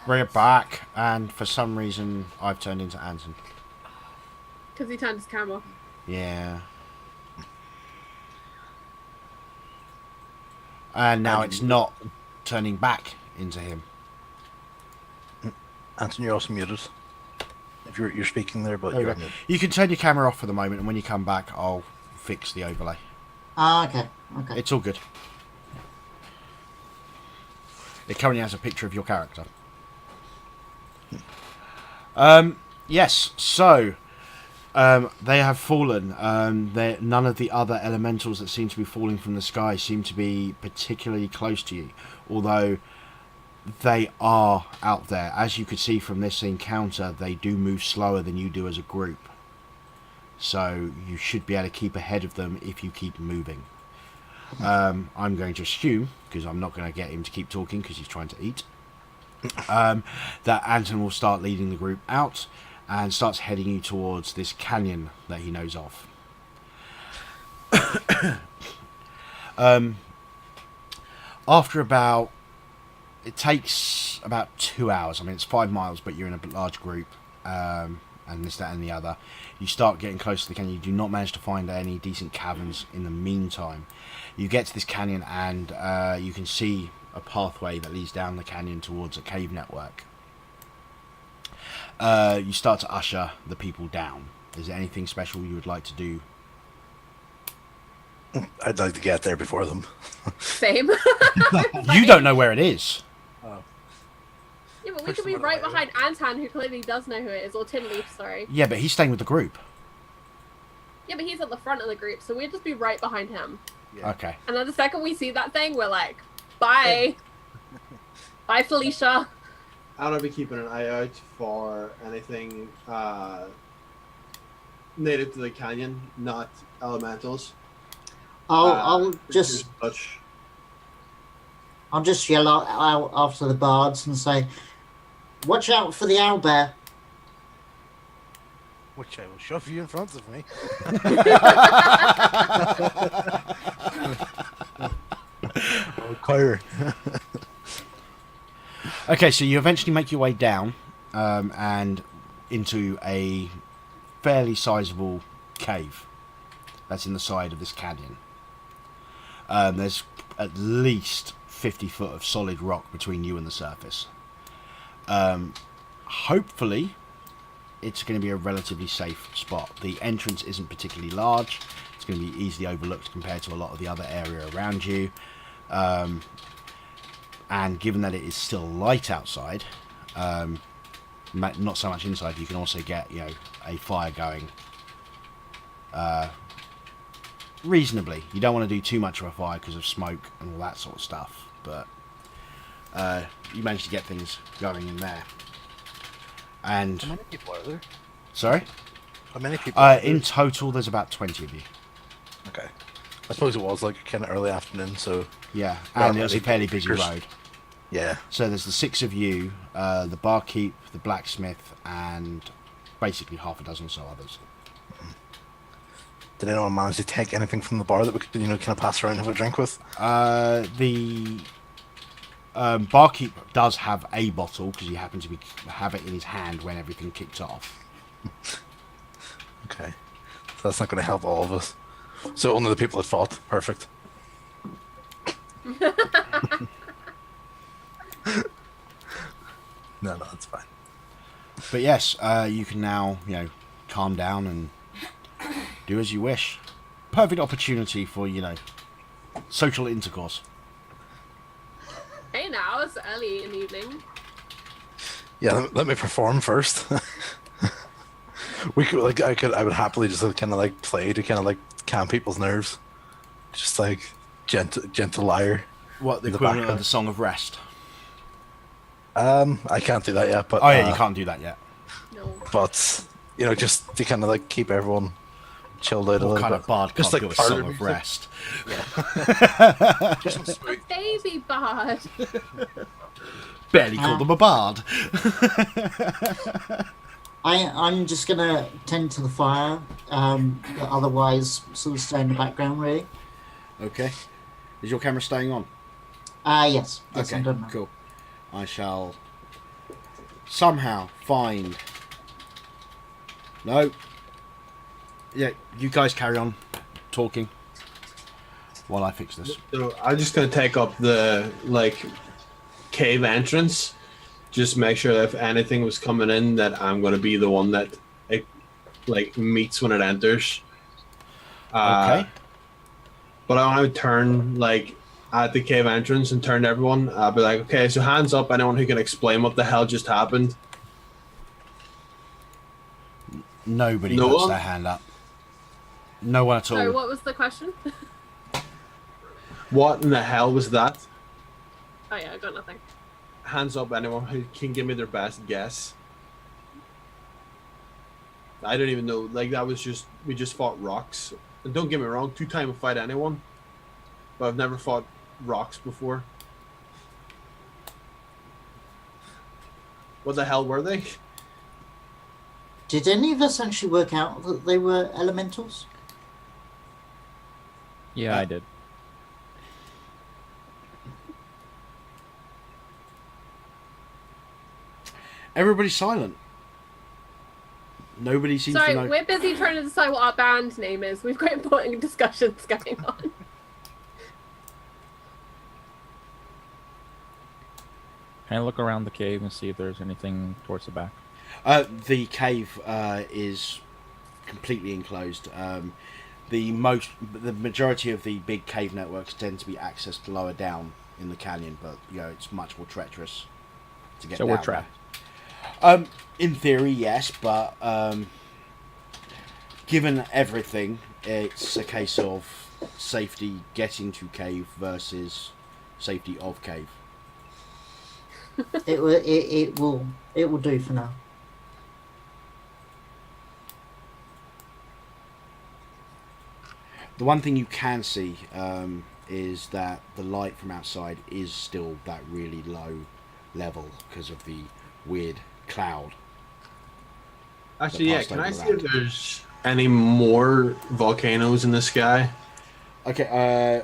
We're back, and for some reason, I've turned into Anton. Because he turned his camera off. Yeah. And now it's not turning back into him. Anton, you're also muted. If you're speaking there, but you're muted. You can turn your camera off for the moment, and when you come back, I'll fix the overlay. Okay. Okay. It's all good. It currently has a picture of your character. Yes, so they have fallen. None of the other elementals that seem to be falling from the sky seem to be particularly close to you, although they are out there. As you could see from this encounter, they do move slower than you do as a group. So you should be able to keep ahead of them if you keep moving. I'm going to assume, because I'm not going to get him to keep talking because he's trying to eat, that Anton will start leading the group out and starts heading you towards this canyon that he knows of. After about... It takes about 2 hours. I mean, it's 5 miles, but you're in a large group, and this, that, and the other. You start getting close to the canyon. You do not manage to find any decent caverns in the meantime. You get to this canyon, and you can see a pathway that leads down the canyon towards a cave network. You start to usher the people down. Is there anything special you would like to do? I'd like to get there before them. Same. You don't know where it is. Yeah, but we could be right behind Anton, who clearly does know who it is, or Tinleaf, sorry. Yeah, but he's staying with the group. Yeah, but he's at the front of the group, so we'd just be right behind him. Yeah. Okay. And then the second we see that thing, we're like, bye. Bye, Felicia. I'll be keeping an eye out for anything native to the canyon, not elementals. I'll just Touch. I'll just yell out after the bards and say, "Watch out for the owlbear." Which I will shove you in front of me. Oh, Kyrie. Okay, so you eventually make your way down and into a fairly sizable cave that's in the side of this canyon. There's at least 50 foot of solid rock between you and the surface. Hopefully, it's going to be a relatively safe spot. The entrance isn't particularly large. It's going to be easily overlooked compared to a lot of the other area around you. And given that it is still light outside, not so much inside, you can also get, a fire going reasonably. You don't want to do too much of a fire because of smoke and all that sort of stuff, but you manage to get things going in there. And How many people are there? sorry, How many people? Are there? in total, there's about 20 of you. Okay. I suppose it was like kind of early afternoon, so Yeah, Not and it was a many fairly busy speakers. road. yeah. So there's the 6 of you, the barkeep, the blacksmith, and basically half a dozen or so others. Did anyone manage to take anything from the bar that we could, kind of pass around and have a drink with? The barkeep does have a bottle because he happened to have it in his hand when everything kicked off. Okay. So that's not going to help all of us. So only the people that fought. Perfect. No, that's fine. But yes, you can now, calm down and do as you wish. Perfect opportunity for, social intercourse. Hey now, it's early in the evening. Yeah, let me perform first. We could, I would happily just kind of play to kind of calm people's nerves. Just gentle lyre. What, the In the equivalent of background. the Song of Rest? I can't do that yet, but Oh yeah, you can't do that yet. No. But just to kind of keep everyone chilled out a What little kind bit. of bard Just can't do a parlor Song of music. Rest? Just some A smooth. baby bard. Barely call them a bard. I'm just gonna tend to the fire, but otherwise sort of stay in the background, really. Okay. Is your camera staying on? Yes, I'm Okay, done now. cool. I shall somehow find... No. Yeah, you guys carry on talking while I fix this. So I'm just gonna take up the cave entrance. Just make sure that if anything was coming in, that I'm gonna be the one that it meets when it enters. Okay. But I want to turn at the cave entrance and turn to everyone. I'll be like, okay, so hands up, anyone who can explain what the hell just happened. Nobody No puts one? their hand up. No one at all. Sorry, what was the question? What in the hell was that? Oh yeah, I got nothing. Hands up, anyone who can give me their best guess. I don't even know. That was just, we just fought rocks. And don't get me wrong, 2-time will fight anyone. But I've never fought rocks before. What the hell were they? Did any of us actually work out that they were elementals? Yeah, I did. Everybody's silent. Nobody seems Sorry, to know. we're busy trying to decide what our band name is. We've got important discussions going on. Can I look around the cave and see if there's anything towards the back? The cave is completely enclosed. The majority of the big cave networks tend to be accessed lower down in the canyon, but it's much more treacherous to get So down we're trapped. there. In theory, yes, but given everything, it's a case of safety getting to cave versus safety of cave. It will do for now. The one thing you can see is that the light from outside is still that really low level because of the weird cloud. Actually, yeah, passed can over I the see land. if there's any more volcanoes in the sky? Okay,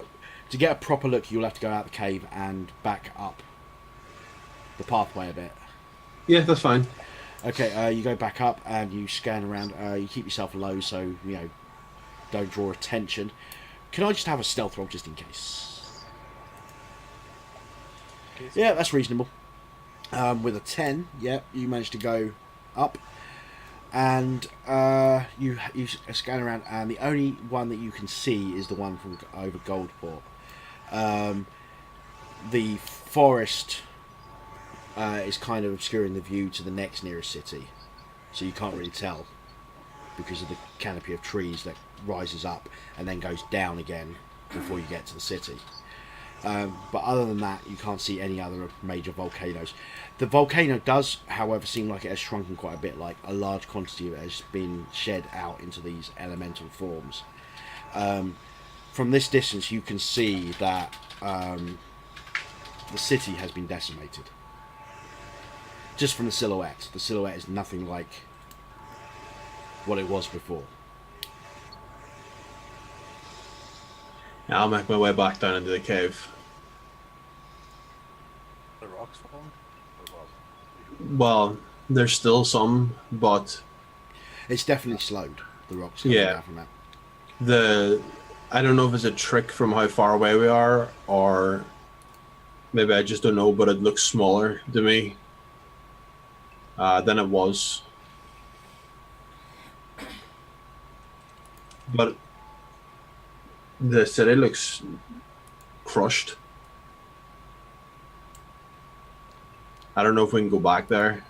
to get a proper look, you'll have to go out the cave and back up the pathway a bit. Yeah, that's fine. Okay, you go back up and you scan around. You keep yourself low so, don't draw attention. Can I just have a stealth roll just in case? Yeah, that's reasonable. With a 10, yeah, you managed to go up. And you scan around, and the only one that you can see is the one from over Goldport. The forest is kind of obscuring the view to the next nearest city, so you can't really tell because of the canopy of trees that rises up and then goes down again before you get to the city. But other than that, you can't see any other major volcanoes. The volcano does, however, seem like it has shrunken quite a bit, like a large quantity of it has been shed out into these elemental forms. From this distance, you can see that the city has been decimated. Just from the silhouette. The silhouette is nothing like what it was before. Yeah, I'll make my way back down into the cave. The rocks falling? Or what? Well, there's still some, but It's definitely slowed, the rocks coming Yeah. down from that. I don't know if it's a trick from how far away we are, or maybe I just don't know, but it looks smaller to me than it was. But the city looks crushed. I don't know if we can go back there.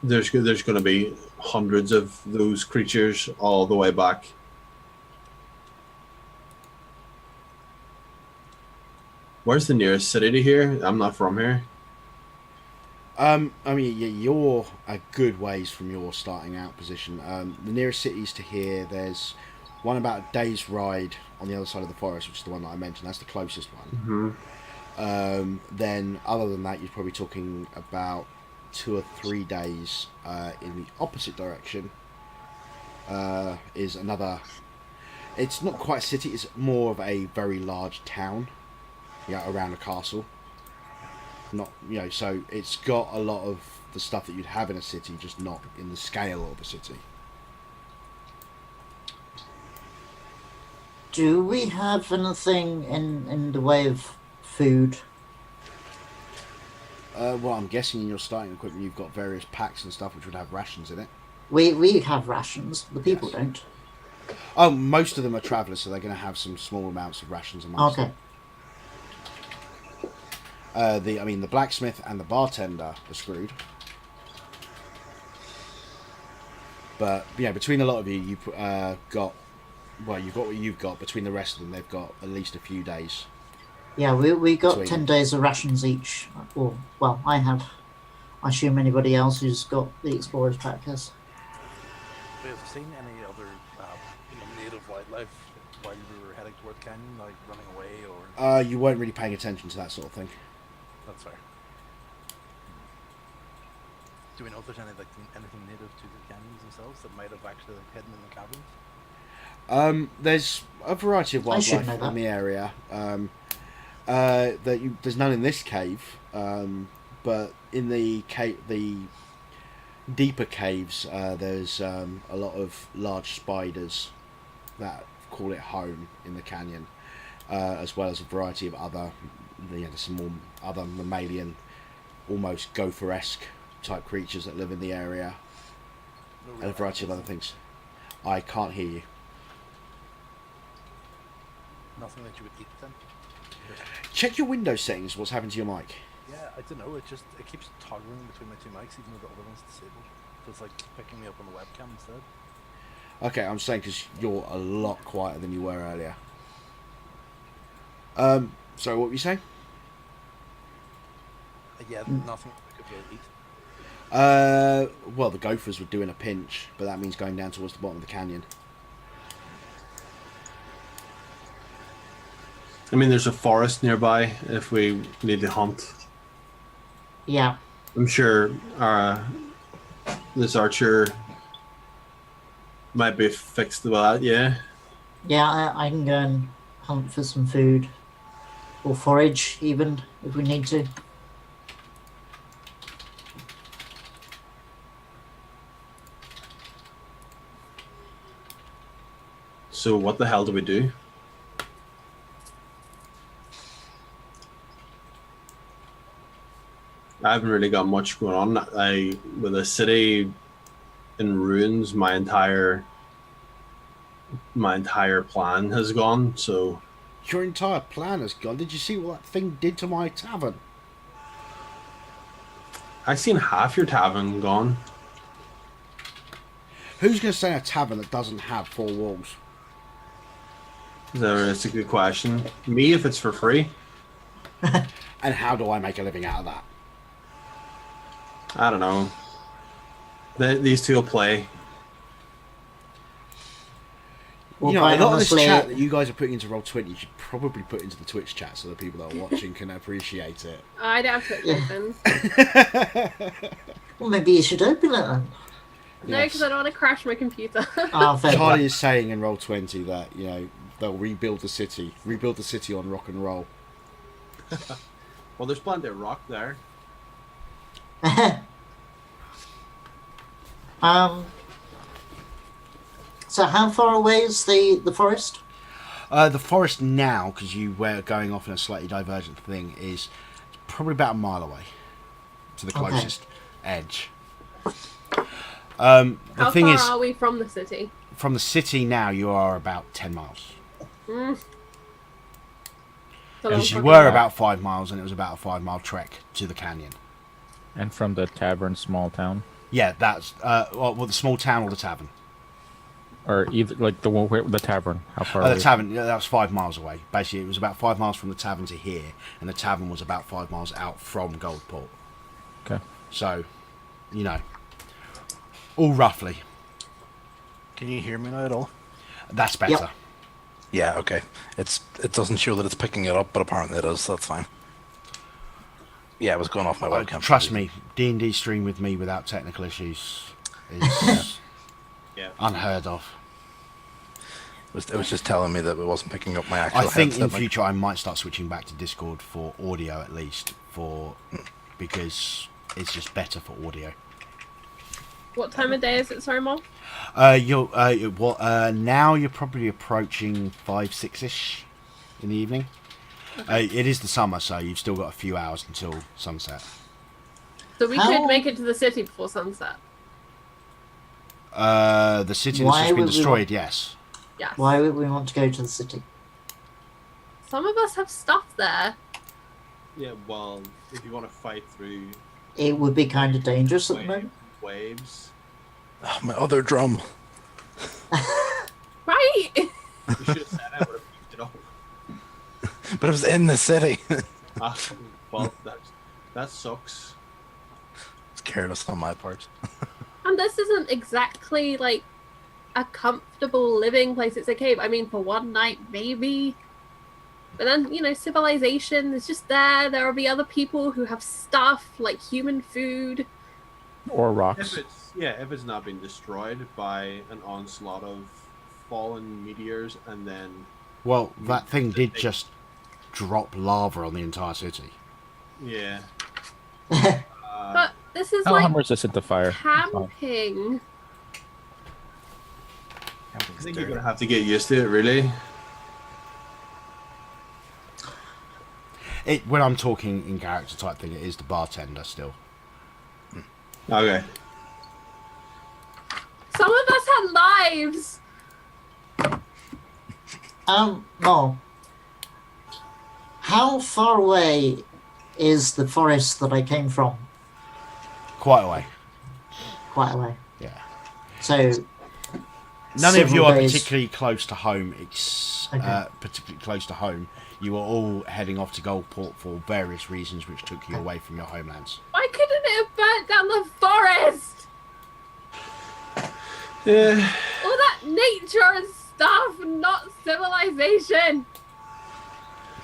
There's going to be hundreds of those creatures all the way back. Where's the nearest city to here? I'm not from here. I mean, yeah, you're a good ways from your starting out position. The nearest cities to here, there's one about a day's ride on the other side of the forest, which is the one that I mentioned. That's the closest one. Then, other than that, you're probably talking about 2 or 3 days in the opposite direction. Is another. It's not quite a city. It's more of a very large town. Yeah, around a castle. Not, you know, so it's got a lot of the stuff that you'd have in a city, just not in the scale of a city. Do we have anything in the way of food? Well, I'm guessing in your starting equipment you've got various packs and stuff which would have rations in it. We have rations. The people Yes. don't. Oh, most of them are travellers, so they're going to have some small amounts of rations amongst Okay. them. The blacksmith and the bartender are screwed. But yeah, between a lot of you, you've got what you've got. Between the rest of them, they've got at least a few days. Yeah, we got Between 10 days of rations each. Or, well, I have. I assume anybody else who's got the Explorer's Pack has. Have you seen any other native wildlife while we were heading toward the canyon, like running away or? You weren't really paying attention to that sort of thing. That's fair. Do we know if there's anything native to the canyons themselves that might have actually hidden in the caverns? There's a variety of I should wildlife know in that. the area. There's none in this cave, but in the deeper caves, there's a lot of large spiders that call it home in the canyon, as well as a variety of other, there's some more other mammalian, almost gopher-esque type creatures that live in the area, No and real a variety of other animals, things. I can't hear you. Nothing that you would eat then? Check your Windows settings. What's happened to your mic? Yeah, I don't know. It keeps toggling between my two mics, even though the other one's disabled. So it's like picking me up on the webcam instead. Okay, I'm saying because you're a lot quieter than you were earlier. So what were you saying? Yeah, nothing we could really eat. Well, the gophers would do in a pinch, but that means going down towards the bottom of the canyon. I mean, there's a forest nearby if we need to hunt. Yeah. I'm sure this archer might be fixed about that, yeah. Yeah, I can go and hunt for some food. Or forage, even, if we need to. So what the hell do we do? I haven't really got much going on. With the city in ruins, my entire plan has gone. So Your entire plan has gone. Did you see what that thing did to my tavern? I've seen half your tavern gone. Who's going to stay in a tavern that doesn't have four walls? That's a good question. Me, if it's for free. And how do I make a living out of that? I don't know. These two will play. Well, You know, a quite lot of this honestly, chat that you guys are putting into Roll20, you should probably put into the Twitch chat so the people that are watching can appreciate it. I don't have Twitch open. well, maybe you should open it then. No, Yes. because I don't want to crash my computer. Ah, fair Charlie play. is saying in Roll20 that, you know, they'll rebuild the city on rock and roll. Well, there's plenty of rock there. So how far away is the forest? The forest now, because you were going off in a slightly divergent thing, is probably about a mile away to the Okay. closest edge. The How thing far is, are we from the city? from the city now, you are about 10 miles. Mm. It's a long Because you fucking were way. about 5 miles, and it was about a 5-mile trek to the canyon. And from the tavern, small town, Yeah, that's well, the small town or the tavern. or either like the tavern. How far? The away? tavern, yeah, that was 5 miles away. Basically, it was about 5 miles from the tavern to here, and the tavern was about 5 miles out from Goldport. Okay. So, you know, all roughly. Can you hear me now at all? That's better. Yep. Yeah, okay. It doesn't show that it's picking it up, but apparently it is, so that's fine. Yeah, it was going off my webcam. Trust me, D&D stream with me without technical issues is Yeah. unheard of. It was just telling me that it wasn't picking up my actual I think in headset mic. future I might start switching back to Discord for audio at least because it's just better for audio. What time of day is it, sorry, Mom? Now you're probably approaching 5-6ish in the evening. It is the summer, so you've still got a few hours until sunset. So we could make it to the city before sunset. The city that's just been destroyed, yes. Yes. Why would we want to go to the city? Some of us have stuff there. Yeah, well, if you want to fight through It would be kind of dangerous at the moment. waves, Oh, my other drum. Right? you should have said I would have picked it up. But it was in the city. Ah, well, that sucks. It's careless on my part. And this isn't exactly like a comfortable living place. It's a cave. I mean, for one night, maybe. But then, you know, civilization is just there. There will be other people who have stuff like human food. Or rocks. If it's not been destroyed by an onslaught of fallen meteors, and then Well, that thing did just drop lava on the entire city. yeah. But this is I'm like resistant to fire. It's fine. camping. I think you're gonna have to get used to it, really. When I'm talking in character type thing, it is the bartender still. Okay. Some of us had lives. No. How far away is the forest that I came from? Quite away. Quite away. Yeah. So. None of you several are days- particularly close to home. Okay. Particularly close to home. You are all heading off to Goldport for various reasons, which took you away from your homelands. Why couldn't it have burnt down the forest? Yeah. All that nature and stuff, not civilization.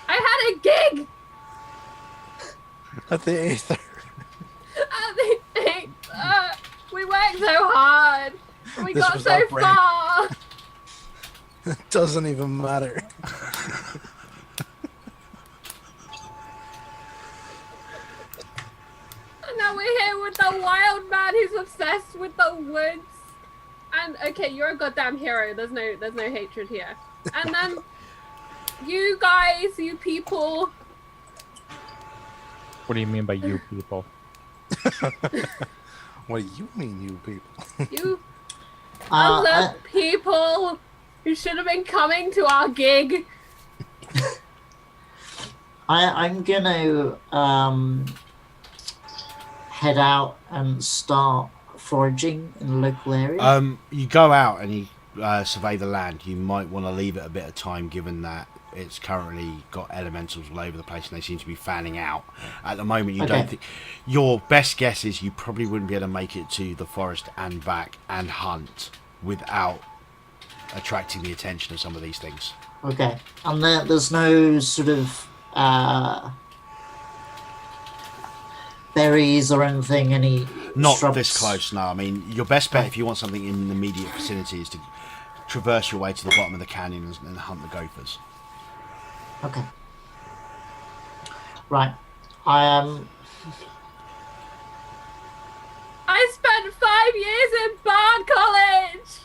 I had a gig At the Aether. at the we worked so hard. We This got was so our break. far. It doesn't even matter. And now we're here with the wild man who's obsessed with the woods. And okay, you're a goddamn hero. There's no hatred here. And then you guys, you people. What do you mean by you people? What do you mean, you people? You Uh, other people who should have been coming to our gig. I'm gonna head out and start foraging in the local area. You go out and you survey the land. You might want to leave it a bit of time, given that it's currently got elementals all over the place and they seem to be fanning out. At the moment, you don't think. Your best guess is you probably wouldn't be able to make it to the forest and back and hunt without attracting the attention of some of these things. Okay, and there's no sort of berries or anything, any Not shrubs? this close, no. I mean, your best bet if you want something in the immediate vicinity is to traverse your way to the bottom of the canyon and hunt the gophers. Okay. Right. I spent 5 years in Bard College.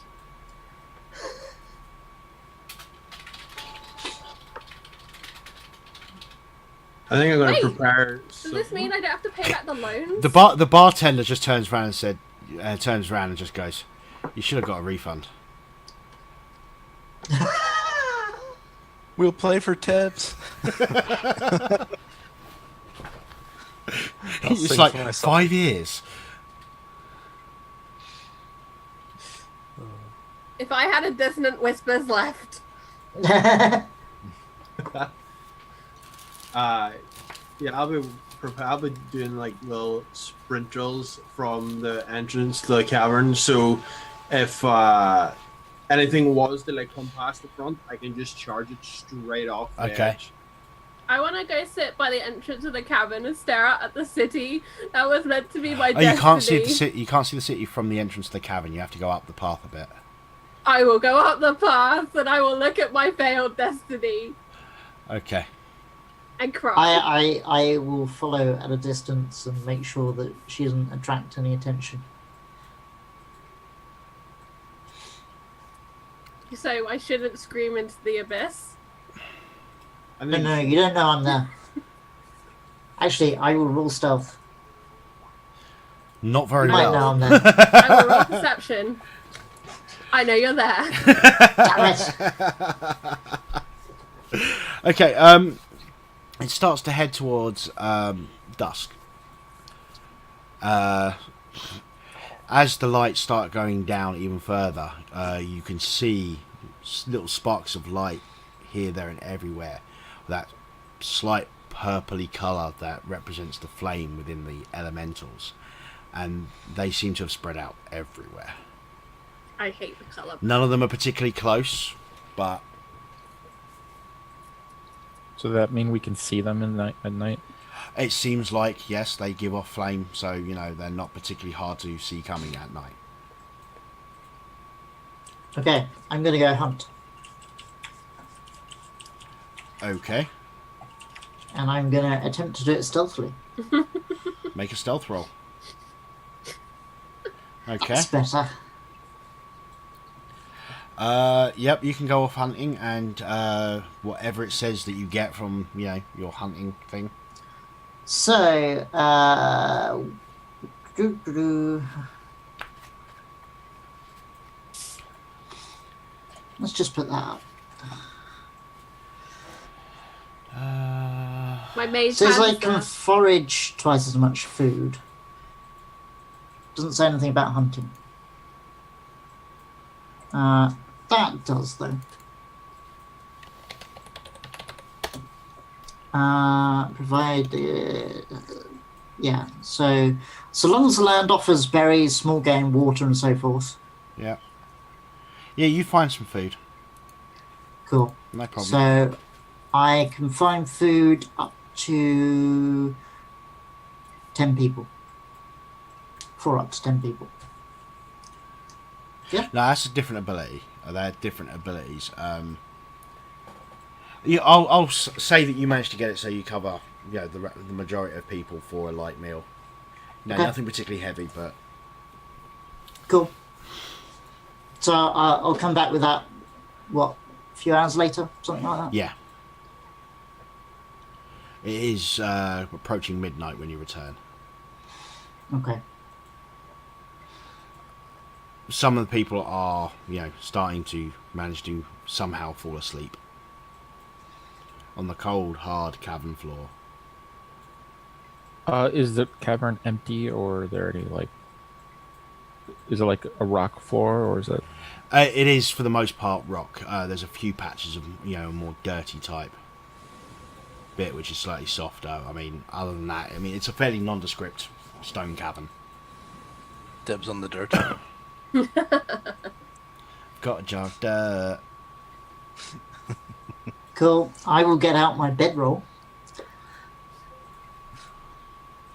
I think I'm gonna Wait, prepare. Does this mean I don't have to pay back the loans? The bartender just turns around and just goes, "You should have got a refund." We'll play for tips. It's like 5 years. If I had a dissonant whispers left. Yeah, I'll be doing like little sprint drills from the entrance to the cavern. So if anything was to like come past the front, I can just charge it straight off the edge. I want to go sit by the entrance of the cavern and stare out at the city. That was meant to be my Oh, destiny. you can't see the city. You can't see the city from the entrance to the cavern. You have to go up the path a bit. I will go up the path and I will look at my failed destiny. Okay. And cry. I will follow at a distance and make sure that she doesn't attract any attention. So I shouldn't scream into the abyss. I No, mean, no, you don't know I'm there. Actually, I will roll stealth. Not very You might know well. I'm there. I will roll perception. I know you're there. Damn it! Okay, it starts to head towards dusk. As the lights start going down even further, you can see little sparks of light here, there, and everywhere. That slight purpley colour that represents the flame within the elementals, and they seem to have spread out everywhere. I hate the colour. None of them are particularly close, but So that mean we can see them at night? it seems like, yes, they give off flame, so, they're not particularly hard to see coming at night. Okay, I'm gonna go hunt. Okay, And I'm gonna attempt to do it stealthily. make a stealth roll. Okay. That's better. Yep, you can go off hunting, and whatever it says that you get from, your hunting thing. So, let's just put that up. My maid Says I has can that. forage twice as much food. Doesn't say anything about hunting. That does though. Provided, yeah. So long as the land offers berries, small game, water, and so forth. Yeah. Yeah, you find some food. Cool. No problem. So I can find food up to 10 people. For up to 10 people. No, that's a different ability. They're different abilities. I'll say that you managed to get it so you cover, the majority of people for a light meal. No, Okay. nothing particularly heavy, but Cool. So I'll come back with that, a few hours later? Something like that? yeah. It is approaching midnight when you return. Okay. Some of the people are, starting to manage to somehow fall asleep on the cold, hard cavern floor. Is the cavern empty, or are there any is it like a rock floor, or is it? It is for the most part rock. There's a few patches of a more dirty type bit which is slightly softer. I mean, other than that, it's a fairly nondescript stone cavern. Dibs on the dirt. Got a jar of dirt. Cool. I will get out my bedroll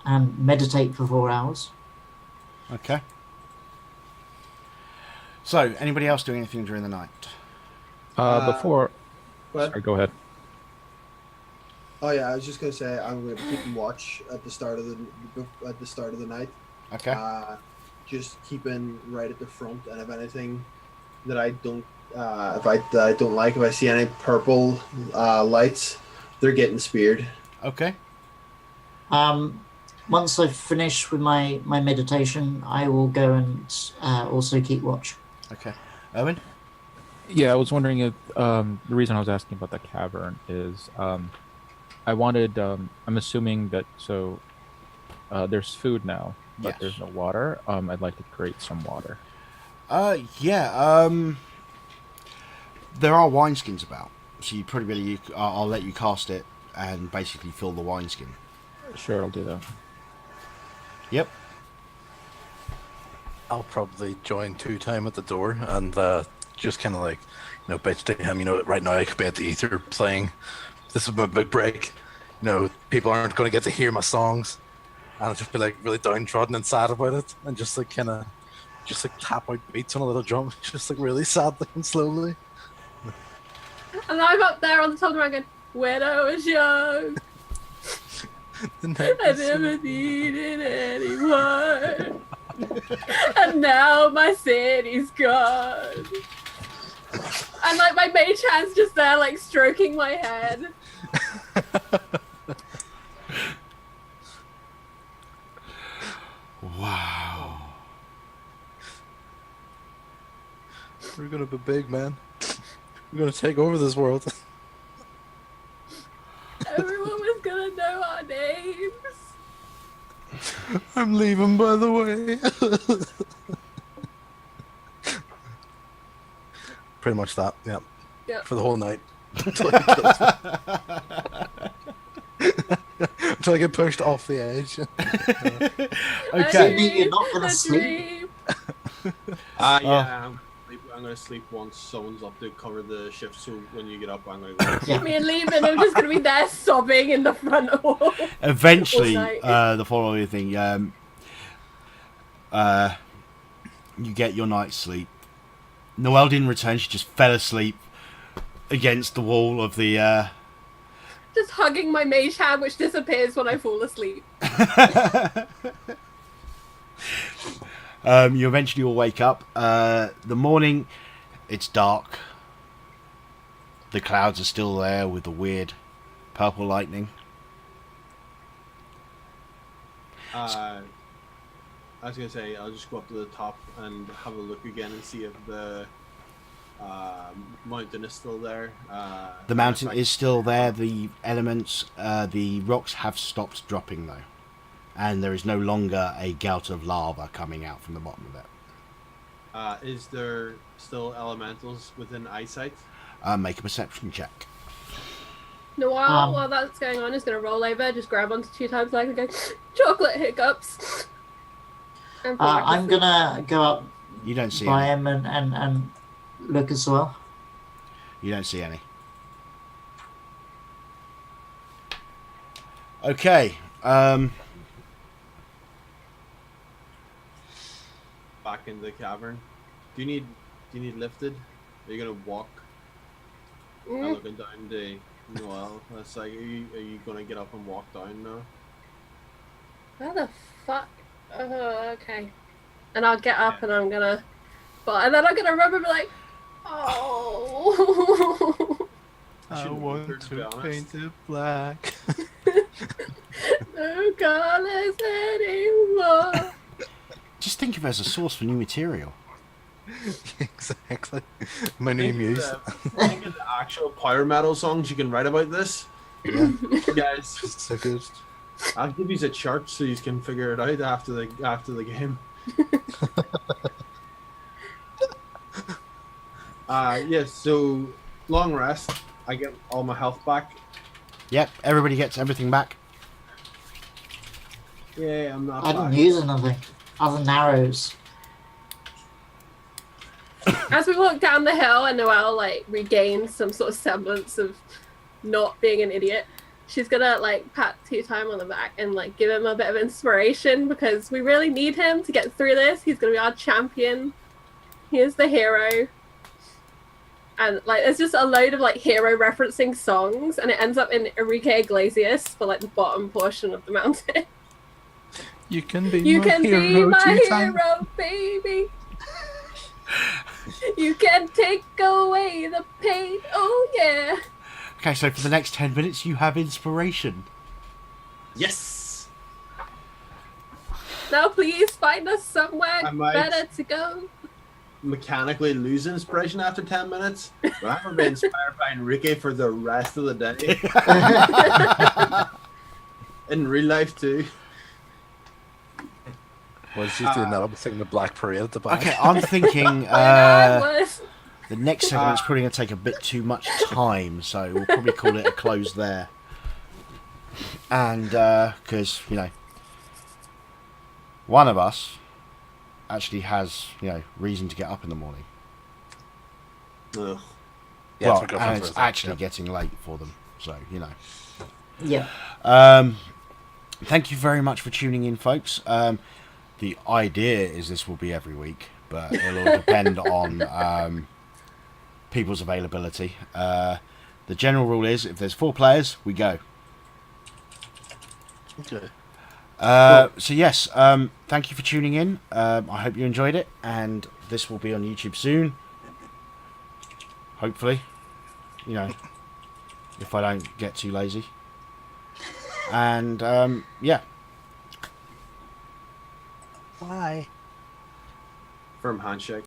and meditate for 4 hours. Okay. So, anybody else doing anything during the night? Before. But, Sorry, go ahead. oh yeah, I was just gonna say I'm gonna be keeping watch at the start of the night. Okay. Just keeping right at the front, and if anything that I don't, if I don't like, if I see any purple lights, they're getting speared. Okay. Once I've finished with my meditation, I will go and also keep watch. Okay. Owen? Yeah, I was wondering if the reason I was asking about the cavern is I wanted. I'm assuming that there's food now, but Yes. there's no water. I'd like to create some water. Yeah. There are wineskins about, so you probably I'll let you cast it and basically fill the wineskin. Sure, I'll do that. Yep. I'll probably join two-time at the door and just kind of bitch to him. Right now I could be at the ether playing. This is my big break. People aren't going to get to hear my songs, and I'll just be really downtrodden and sad about it, and just tap out beats on a little drum, just really sadly and slowly. And I'm up there on the top of the mountain going, when I was young, I never needed anyone. And now my city's gone. And like my mage hand's just there, like stroking my head. Wow. We're gonna be big, man. We're gonna take over this world. Everyone was gonna know our names. I'm leaving, by the way. Pretty much that, yeah. Yep. For the whole night. Until I get pushed off the edge. Okay. You're not gonna A sleep. dream. Yeah, I'm gonna sleep once someone's up to cover the shift. So when you get up, I'm gonna go. Yeah. Me and Lehman are just gonna be there sobbing in the front hall. Eventually, All night. the following thing, you get your night's sleep. Noelle didn't return; she just fell asleep against the wall of the. Just hugging my mage hand, which disappears when I fall asleep. You eventually all wake up. The morning, it's dark. The clouds are still there with the weird purple lightning. I was gonna say I'll just go up to the top and have a look again and see if the mountain is still there. The mountain is still there. The elements, the rocks have stopped dropping though, and there is no longer a gout of lava coming out from the bottom of it. Is there still elementals within eyesight? Make a perception check. Noelle, while that's going on, is gonna roll over, just grab onto 2 times leg and go, chocolate hiccups. And fall back I'm asleep. gonna go up You don't see by any. him and look as well. You don't see any. Okay. Back in the cavern. Do you need lifted? Are you gonna walk? I'm Mm, looking down the Noel. That's like, are you gonna get up and walk down now? Where the fuck? Okay. And I'll get up and I'm gonna, and then I'm gonna rub and be like, oh. I I shouldn't want wonder, to be to honest. paint it black. No colors anymore. Just think of it as a source for new material. Exactly. My new muse. Think of the actual power metal songs you can write about this. Yeah. Guys, So good. I'll give you a chart so you can figure it out after the game. Yes, so long rest. I get all my health back. Yep. Everybody gets everything back. Yeah, I'm not I didn't back. use anything other than arrows. As we walk down the hill and Noelle like regains some sort of semblance of not being an idiot, she's gonna like pat Two Time on the back and like give him a bit of inspiration because we really need him to get through this. He's gonna be our champion. He is the hero. And like there's just a load of like hero referencing songs and it ends up in Enrique Iglesias for like the bottom portion of the mountain. You can be You my can hero, be my Two-Time. hero, baby. You can take away the pain. Oh yeah. Okay, so for the next 10 minutes, you have inspiration. Yes. Now please find us somewhere I might. better to go. Mechanically lose inspiration after 10 minutes. But I'm gonna be inspired by Enrique for the rest of the day. In real life too. While she's doing that, I'll be singing the Black Parade at the back. Okay, I'm thinking I was. the next segment's probably going to take a bit too much time, so we'll probably call it a close there. And, because, one of us actually has, reason to get up in the morning. Ugh. Yeah, Well, it's my and girlfriend's it's birthday, actually yeah. getting late for them, so, Yeah. Thank you very much for tuning in, folks. The idea is this will be every week, but it'll all depend on people's availability. The general rule is if there's 4 players, we go. Okay. So yes, thank you for tuning in. I hope you enjoyed it, and this will be on YouTube soon. Hopefully, you know, if I don't get too lazy. And yeah, Bye. Firm handshake.